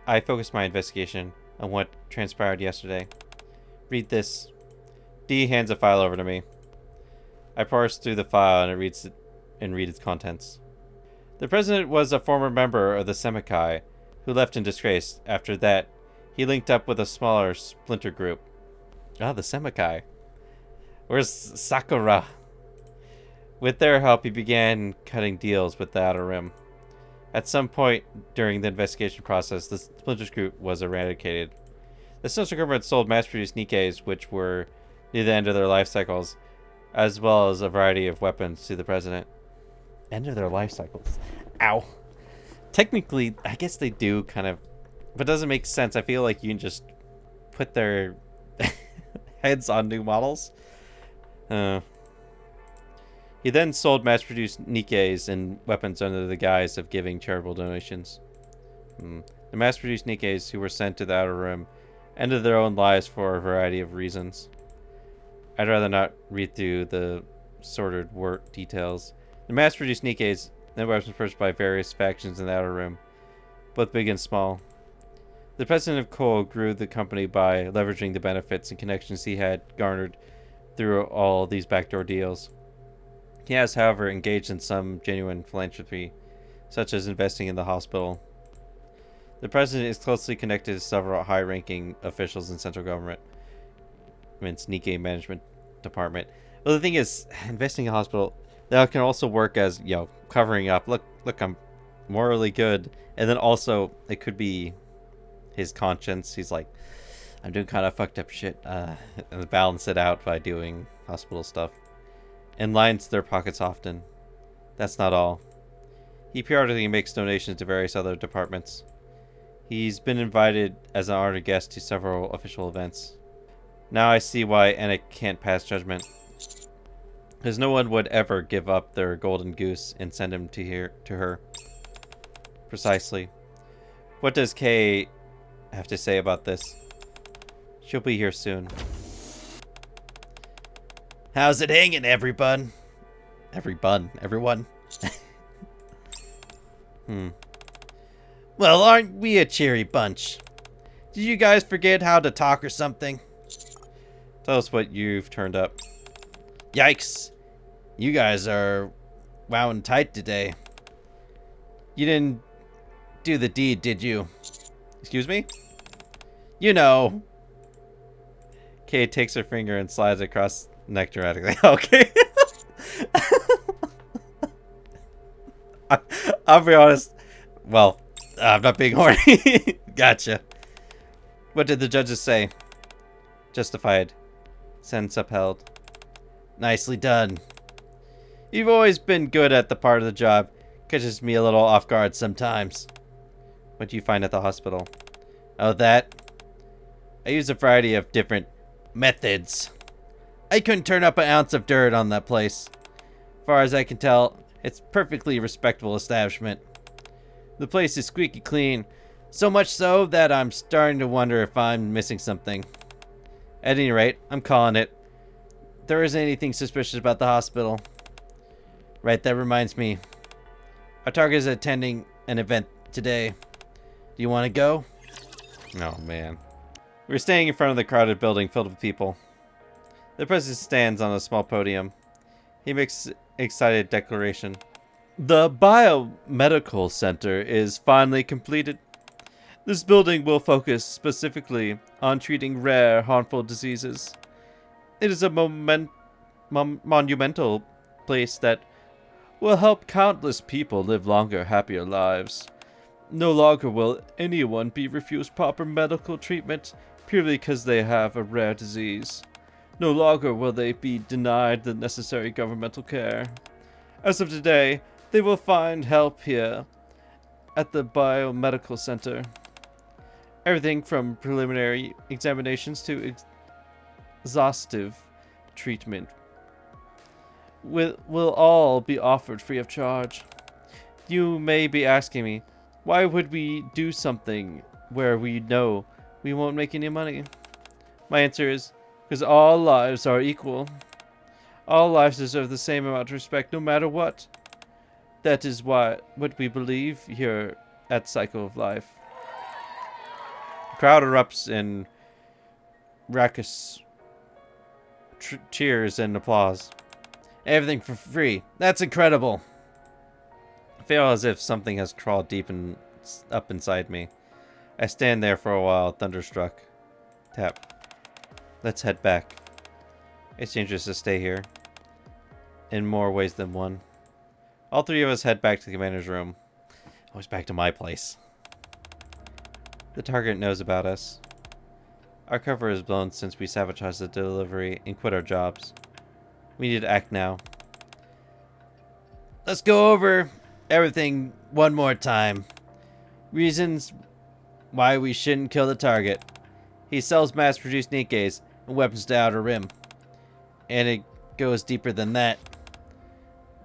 I focused my investigation on what transpired yesterday. Read this. Dee hands a file over to me. I parse through the file and read its contents. The president was a former member of the Semikai who left in disgrace. After that, he linked up with a smaller splinter group. Ah, the Semikai. Where's Sakura? With their help, he began cutting deals with the Outer Rim. At some point during the investigation process, the splinter group was eradicated. The Central Government sold mass-produced Nikkes, which were near the end of their life cycles, as well as a variety of weapons to the president. End of their life cycles. Ow. Technically, I guess they do kind of, but it doesn't make sense. I feel like you can just put their heads on new models. He then sold mass-produced Nikkes and weapons under the guise of giving charitable donations. The mass-produced Nikkes who were sent to the Outer Rim ended their own lives for a variety of reasons. I'd rather not read through the sordid work details. The mass-produced Nikkes and weapons purchased by various factions in the Outer Rim, both big and small. The president of Cole grew the company by leveraging the benefits and connections he had garnered through all these backdoor deals. He has, however, engaged in some genuine philanthropy, such as investing in the hospital. The president is closely connected to several high-ranking officials in central government. It's Nikke Management Department. Well, the thing is, investing in a hospital, that can also work as, covering up. Look, I'm morally good. And then also, it could be his conscience. He's like, I'm doing kind of fucked up shit. And balance it out by doing hospital stuff. And lines their pockets often. That's not all. He periodically makes donations to various other departments. He's been invited as an honored guest to several official events. Now I see why Anna can't pass judgment. Because no one would ever give up their golden goose and send him to her. Precisely. What does Kay have to say about this? She'll be here soon. How's it hanging, everyone? Everyone. Well, aren't we a cheery bunch? Did you guys forget how to talk or something? Tell us what you've turned up. Yikes. You guys are wowing tight today. You didn't do the deed, did you? Excuse me? You know. Kay takes her finger and slides across neck dramatically. Okay. I'll be honest. Well, I'm not being horny. Gotcha. What did the judges say? Justified. Sentence upheld. Nicely done. You've always been good at the part of the job. Catches me a little off guard sometimes. What do you find at the hospital? Oh, that? I use a variety of different methods. I couldn't turn up an ounce of dirt on that place. As far as I can tell, it's a perfectly respectable establishment. The place is squeaky clean, so much so that I'm starting to wonder if I'm missing something. At any rate, I'm calling it. There isn't anything suspicious about the hospital. Right, that reminds me. Our target is attending an event today. Do you want to go? Oh, man. We're standing in front of the crowded building filled with people. The president stands on a small podium. He makes an excited declaration. The biomedical center is finally completed. This building will focus specifically on treating rare, harmful diseases. It is a monumental place that will help countless people live longer, happier lives. No longer will anyone be refused proper medical treatment purely because they have a rare disease. No longer will they be denied the necessary governmental care. As of today, they will find help here at the Biomedical Center. Everything from preliminary examinations to exhaustive treatment will all be offered free of charge. You may be asking me, why would we do something where we know we won't make any money? My answer is, because all lives are equal. All lives deserve the same amount of respect no matter what. That is what we believe here at Cycle of Life. The crowd erupts in raucous cheers and applause. Everything for free. That's incredible. I feel as if something has crawled deep up inside me. I stand there for a while, thunderstruck. Tap. Let's head back. It's dangerous to stay here. In more ways than one. All three of us head back to the commander's room. Always back to my place. The target knows about us. Our cover is blown since we sabotaged the delivery and quit our jobs. We need to act now. Let's go over everything one more time. Reasons why we shouldn't kill the target. He sells mass-produced Nikkes and weapons to Outer Rim. And it goes deeper than that.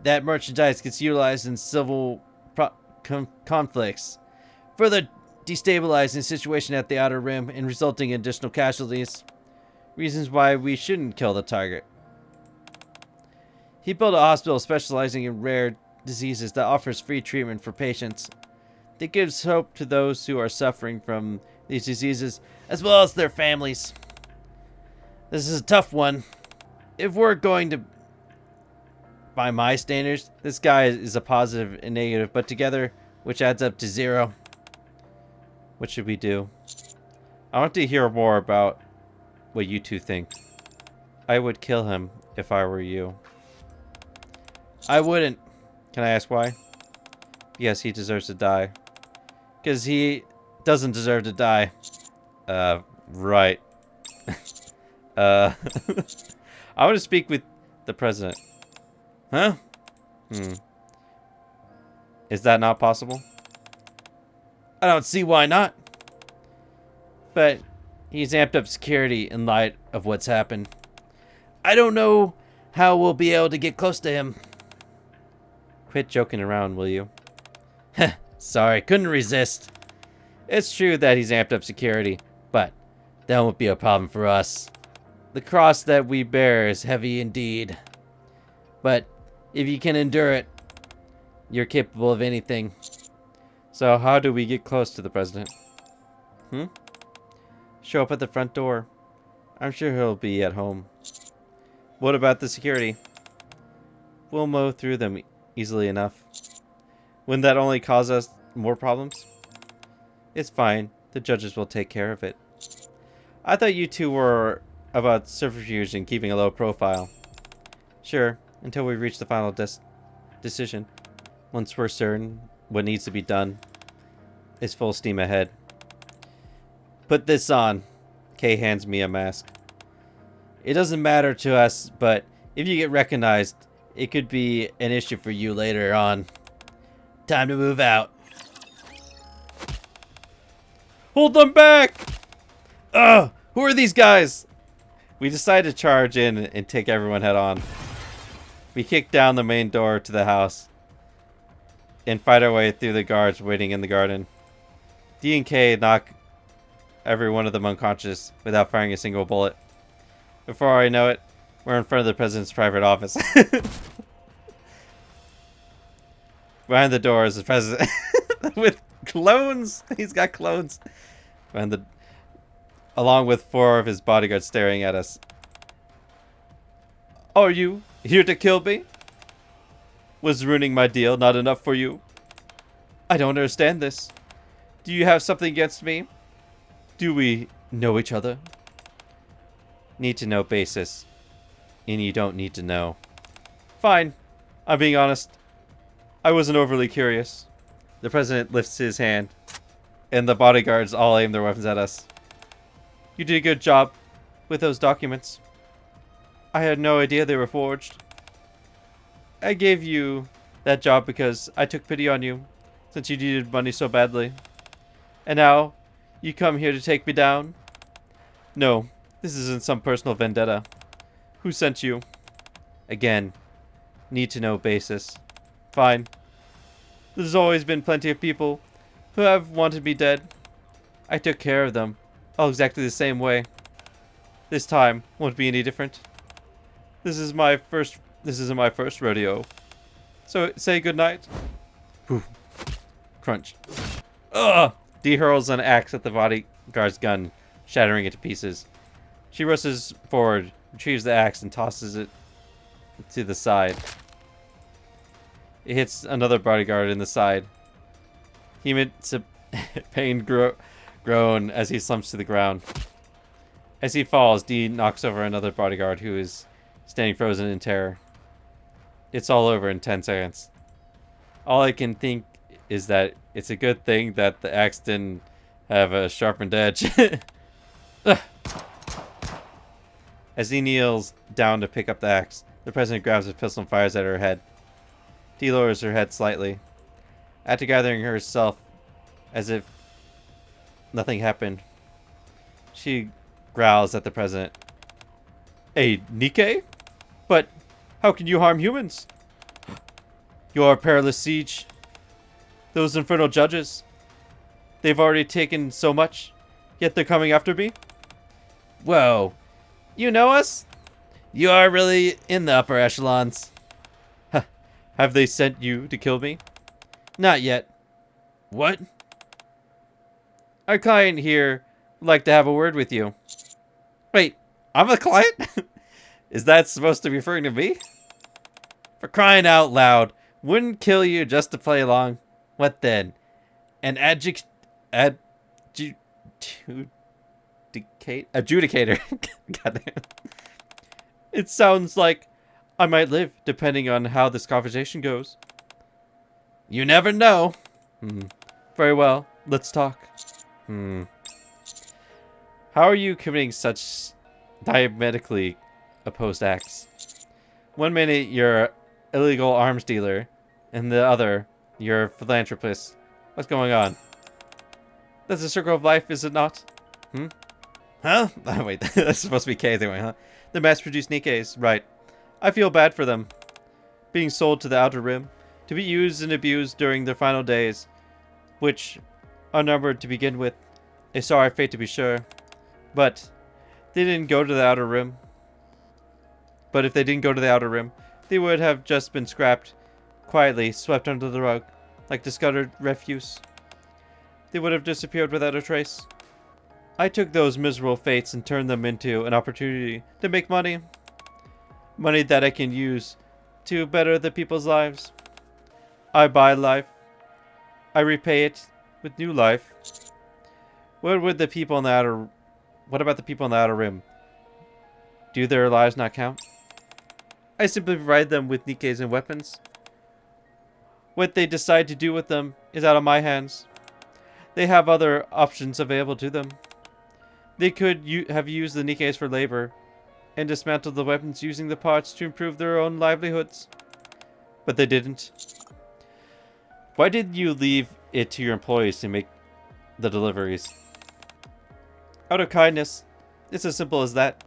That merchandise gets utilized in civil conflicts, further destabilizing the situation at the Outer Rim and resulting in additional casualties. Reasons why we shouldn't kill the target. He built a hospital specializing in rare diseases that offers free treatment for patients. That gives hope to those who are suffering from these diseases, as well as their families. This is a tough one. If we're going to, by my standards, this guy is a positive and negative, but together, which adds up to 0. What should we do? I want to hear more about what you two think. I would kill him if I were you. I wouldn't. Can I ask why? Yes, he deserves to die. Because he doesn't deserve to die. Right. I want to speak with the president. Huh? Is that not possible? I don't see why not. But he's amped up security in light of what's happened. I don't know how we'll be able to get close to him. Quit joking around, will you? Sorry, couldn't resist. It's true that he's amped up security, but that won't be a problem for us. The cross that we bear is heavy indeed. But if you can endure it, you're capable of anything. So how do we get close to the president? Show up at the front door. I'm sure he'll be at home. What about the security? We'll mow through them easily enough. Wouldn't that only cause us more problems? It's fine. The judges will take care of it. I thought you two were about subterfuge and keeping a low profile. Sure, until we reach the final decision. Once we're certain what needs to be done, it's full steam ahead. Put this on. Kay hands me a mask. It doesn't matter to us, but if you get recognized, it could be an issue for you later on. Time to move out. Hold them back! Ugh! Who are these guys? We decide to charge in and take everyone head on. We kick down the main door to the house and fight our way through the guards waiting in the garden. D and K knock every one of them unconscious without firing a single bullet. Before I know it, we're in front of the president's private office. Behind the door is the president with clones. He's got clones. Along with 4 of his bodyguards staring at us. Are you here to kill me? Was ruining my deal not enough for you? I don't understand this. Do you have something against me? Do we know each other? Need to know basis. And you don't need to know. Fine. I'm being honest. I wasn't overly curious. The president lifts his hand, and the bodyguards all aim their weapons at us. You did a good job with those documents. I had no idea they were forged. I gave you that job because I took pity on you, since you needed money so badly. And now, you come here to take me down? No, this isn't some personal vendetta. Who sent you? Again, need to know basis. Fine. There's always been plenty of people who have wanted me dead. I took care of them, all exactly the same way. This time won't be any different. This isn't my first rodeo. So say goodnight. Crunch. Ugh! Dee hurls an axe at the bodyguard's gun, shattering it to pieces. She rushes forward, retrieves the axe, and tosses it to the side. It hits another bodyguard in the side. He emits a pained groan as he slumps to the ground. As he falls, Dee knocks over another bodyguard who is standing frozen in terror. It's all over in 10 seconds. All I can think is that it's a good thing that the axe didn't have a sharpened edge. As he kneels down to pick up the axe, the president grabs his pistol and fires at her head. Dee lowers her head slightly. After gathering herself as if nothing happened, she growls at the president. Hey, Nikke? But how can you harm humans? Your perilous siege. Those infernal judges. They've already taken so much, yet they're coming after me? Whoa. You know us? You are really in the upper echelons. Huh. Have they sent you to kill me? Not yet. What? Our client here would like to have a word with you. Wait, I'm a client? Is that supposed to be referring to me? For crying out loud, wouldn't kill you just to play along. What then? An adjudicator? Goddamn. It sounds like I might live, depending on how this conversation goes. You never know. Very well, let's talk. How are you committing such diametrically opposed acts? 1 minute you're illegal arms dealer, and the other you're a philanthropist. What's going on? That's a circle of life, is it not? Huh? Oh, wait, that's supposed to be K anyway, huh? The mass-produced Nikkes, right. I feel bad for them. Being sold to the Outer Rim, to be used and abused during their final days, which are numbered to begin with. A sorry fate to be sure. But they didn't go to the Outer Rim. But if they didn't go to the Outer Rim, they would have just been scrapped, quietly swept under the rug, like discarded refuse. They would have disappeared without a trace. I took those miserable fates and turned them into an opportunity to make money. Money that I can use to better the people's lives. I buy life. I repay it with new life. What about the people in the Outer Rim? Do their lives not count? I simply provide them with Nikkes and weapons. What they decide to do with them is out of my hands. They have other options available to them. They could have used the Nikkes for labor and dismantled the weapons using the parts to improve their own livelihoods. But they didn't. Why did you leave it to your employees to make the deliveries? Out of kindness. It's as simple as that.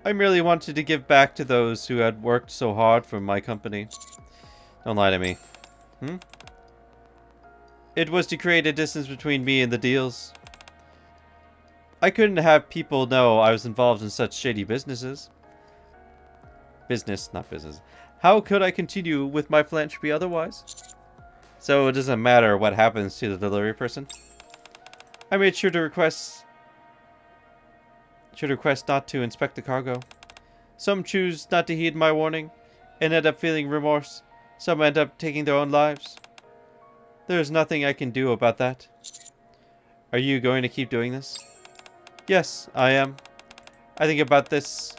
I merely wanted to give back to those who had worked so hard for my company. Don't lie to me. It was to create a distance between me and the deals. I couldn't have people know I was involved in such shady businesses. Business, not business. How could I continue with my philanthropy otherwise? So it doesn't matter what happens to the delivery person. I made sure to request not to inspect the cargo. Some choose not to heed my warning and end up feeling remorse. Some end up taking their own lives. There's nothing I can do about that. Are you going to keep doing this? Yes, I am. I think about this.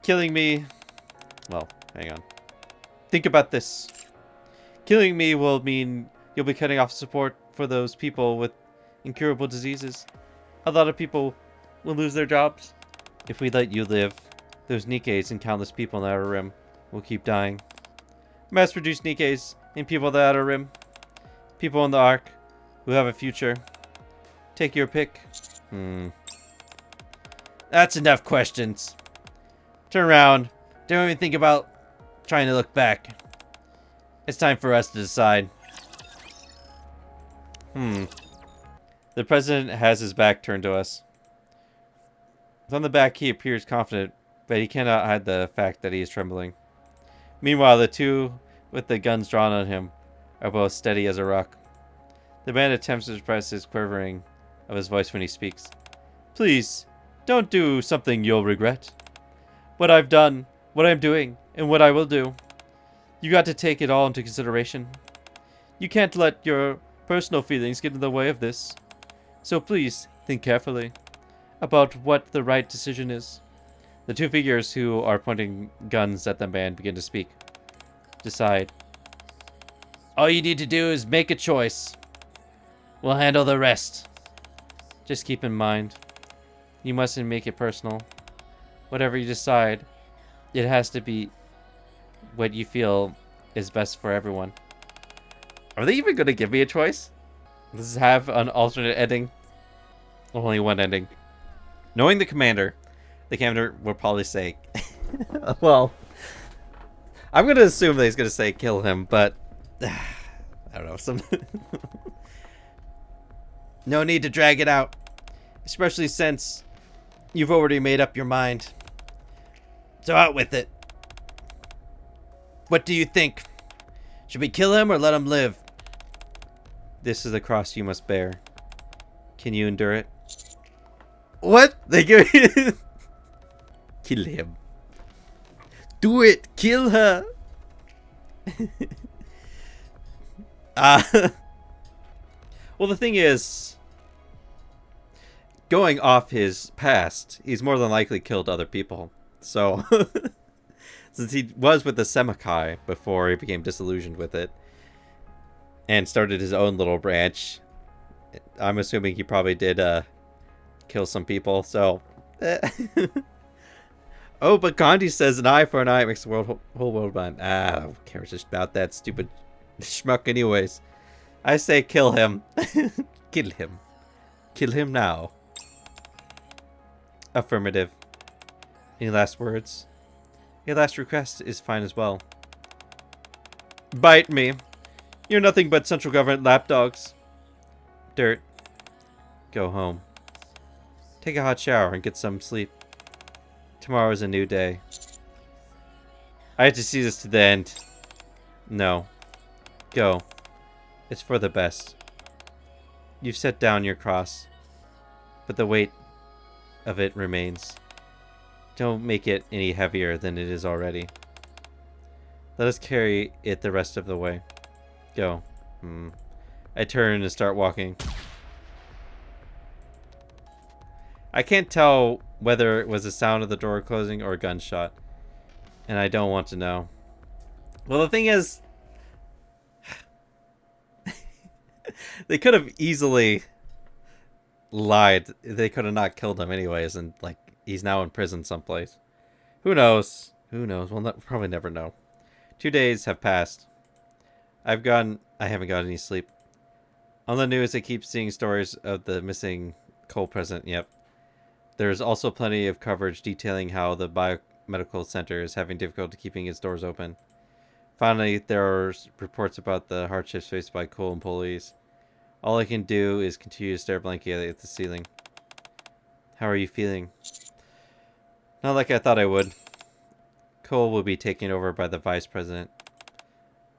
Killing me. Well, hang on. Think about this. Killing me will mean you'll be cutting off support for those people with incurable diseases. A lot of people will lose their jobs. If we let you live, those Nikkes and countless people in the Outer Rim will keep dying. Mass-produced Nikkes and people in the Outer Rim. People in the Ark who have a future. Take your pick. That's enough questions. Turn around. Don't even think about trying to look back. It's time for us to decide. The president has his back turned to us. From the back, he appears confident, but he cannot hide the fact that he is trembling. Meanwhile, the two with the guns drawn on him are both steady as a rock. The man attempts to suppress his quivering of his voice when he speaks. Please, don't do something you'll regret. What I've done, what I'm doing, and what I will do. You got to take it all into consideration. You can't let your personal feelings get in the way of this. So please, think carefully about what the right decision is. The two figures who are pointing guns at the man begin to speak. Decide. All you need to do is make a choice. We'll handle the rest. Just keep in mind, you mustn't make it personal. Whatever you decide, it has to be what you feel is best for everyone. Are they even going to give me a choice? Does it have an alternate ending? Only one ending. Knowing the commander will probably say, well, I'm going to assume that he's going to say kill him, but I don't know. No need to drag it out, especially since you've already made up your mind. So out with it. What do you think? Should we kill him or let him live? This is the cross you must bear. Can you endure it? What? They give me... Kill him. Do it! Kill her! Well, the thing is, going off his past, he's more than likely killed other people. So, since he was with the Semakai before he became disillusioned with it and started his own little branch, I'm assuming he probably did kill some people. So, oh, but Gandhi says an eye for an eye makes the whole world blind. Who cares about that stupid schmuck anyways? I say kill him. Kill him. Kill him now. Affirmative. Any last words? Your last request is fine as well. Bite me. You're nothing but central government lapdogs. Dirt. Go home. Take a hot shower and get some sleep. Tomorrow is a new day. I have to see this to the end. No. Go. It's for the best. You've set down your cross, but the weight of it remains. Don't make it any heavier than it is already. Let us carry it the rest of the way. Go. I turn and start walking. I can't tell whether it was the sound of the door closing or a gunshot, and I don't want to know. Well, the thing is, they could have easily lied. They could have not killed him anyways, and like he's now in prison someplace. Who knows? Who knows? We'll probably never know. 2 days have passed. I haven't got any sleep. On the news, I keep seeing stories of the missing Cole president. Yep. There's also plenty of coverage detailing how the biomedical center is having difficulty keeping its doors open. Finally, there are reports about the hardships faced by Cole employees. All I can do is continue to stare blankly at the ceiling. How are you feeling? Not like I thought I would. Cole will be taken over by the vice president.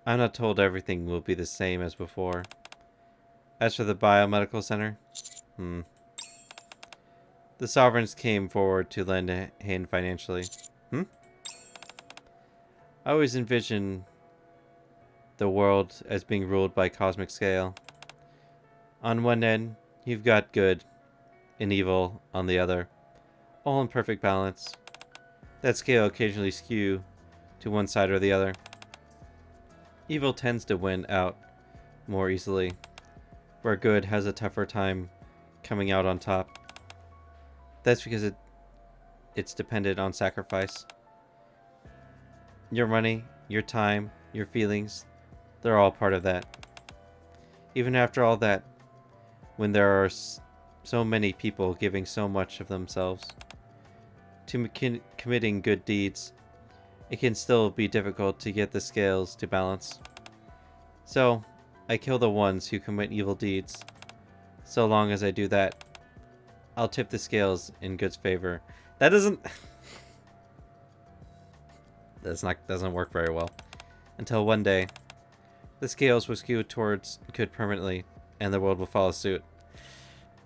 I'm not told everything will be the same as before. As for the biomedical center, the sovereigns came forward to lend a hand financially. I always envision the world as being ruled by cosmic scale. On one end, you've got good and evil on the other, all in perfect balance. That scale occasionally skew to one side or the other. Evil tends to win out more easily, where good has a tougher time coming out on top. That's because it's dependent on sacrifice. Your money, your time, your feelings, they're all part of that. Even after all that, when there are so many people giving so much of themselves to committing good deeds, it can still be difficult to get the scales to balance. So, I kill the ones who commit evil deeds. So long as I do that, I'll tip the scales in good's favor. That doesn't... doesn't work very well. Until one day, the scales will skew towards good permanently, and the world will follow suit.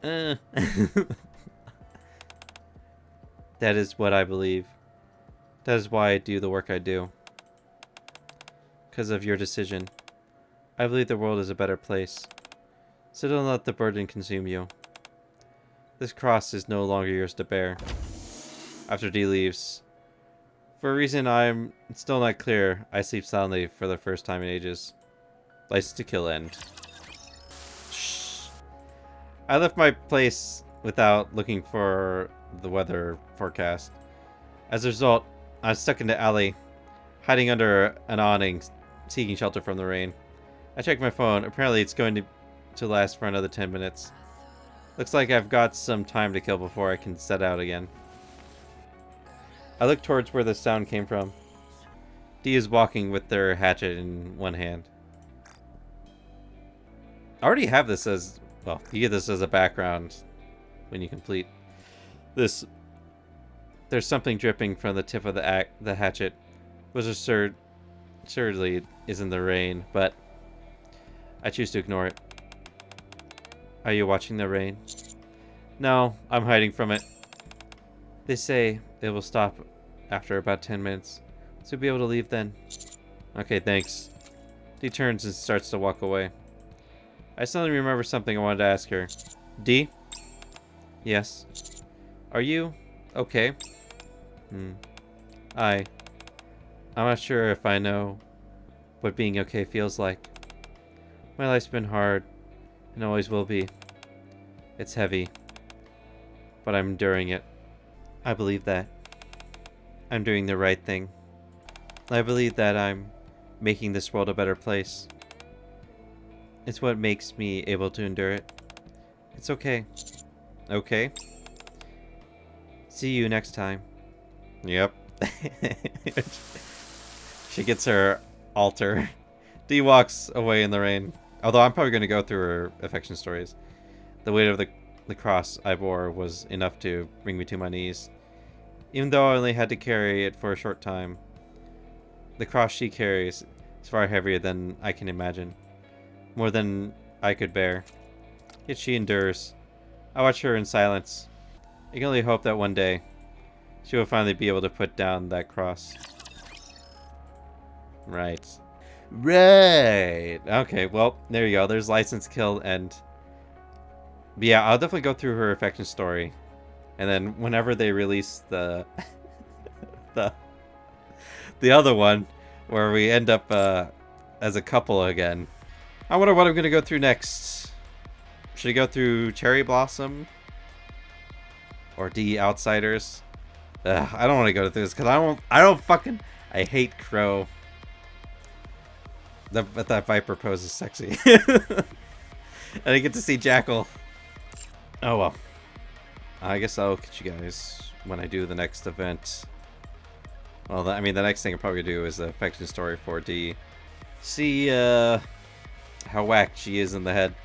That is what I believe. That is why I do the work I do. Because of your decision. I believe the world is a better place. So don't let the burden consume you. This cross is no longer yours to bear. After D leaves, for a reason I'm still not clear, I sleep soundly for the first time in ages. License to kill end. Shh. I left my place without looking for the weather forecast. As a result, I'm stuck in the alley, hiding under an awning, seeking shelter from the rain. I check my phone. Apparently it's going to last for another 10 minutes. Looks like I've got some time to kill before I can set out again. I look towards where the sound came from. Dee is walking with their hatchet in one hand. I already have this as... well, you get this as a background when you complete this. There's something dripping from the tip of the hatchet, which assuredly is in the rain, but I choose to ignore it. Are you watching the rain? No, I'm hiding from it. They say it will stop after about 10 minutes, so we'll be able to leave then. Okay, thanks. Dee turns and starts to walk away. I suddenly remember something I wanted to ask her. Dee? Yes. Are you okay? I'm not sure if I know what being okay feels like. My life's been hard, and always will be. It's heavy, but I'm enduring it. I believe that. I'm doing the right thing. I believe that I'm making this world a better place. It's what makes me able to endure it. It's okay. Okay? See you next time. Yep. She gets her altar. Dee walks away in the rain. Although I'm probably going to go through her affection stories. The weight of the cross I bore was enough to bring me to my knees. Even though I only had to carry it for a short time. The cross she carries is far heavier than I can imagine. More than I could bear. Yet she endures. I watch her in silence. I can only hope that one day she will finally be able to put down that cross. Right. Right. Okay, well, there you go. There's license, kill, and... but yeah, I'll definitely go through her affection story. And then whenever they release the... the other one, where we end up as a couple again. I wonder what I'm going to go through next. Should I go through Cherry Blossom? Or D Outsiders? I don't want to go through this because I hate Crow. But that Viper pose is sexy. And I get to see Jackal. Oh well. I guess I'll catch you guys when I do the next event. Well, I mean, the next thing I'll probably do is the affection story for D. See how whacked she is in the head.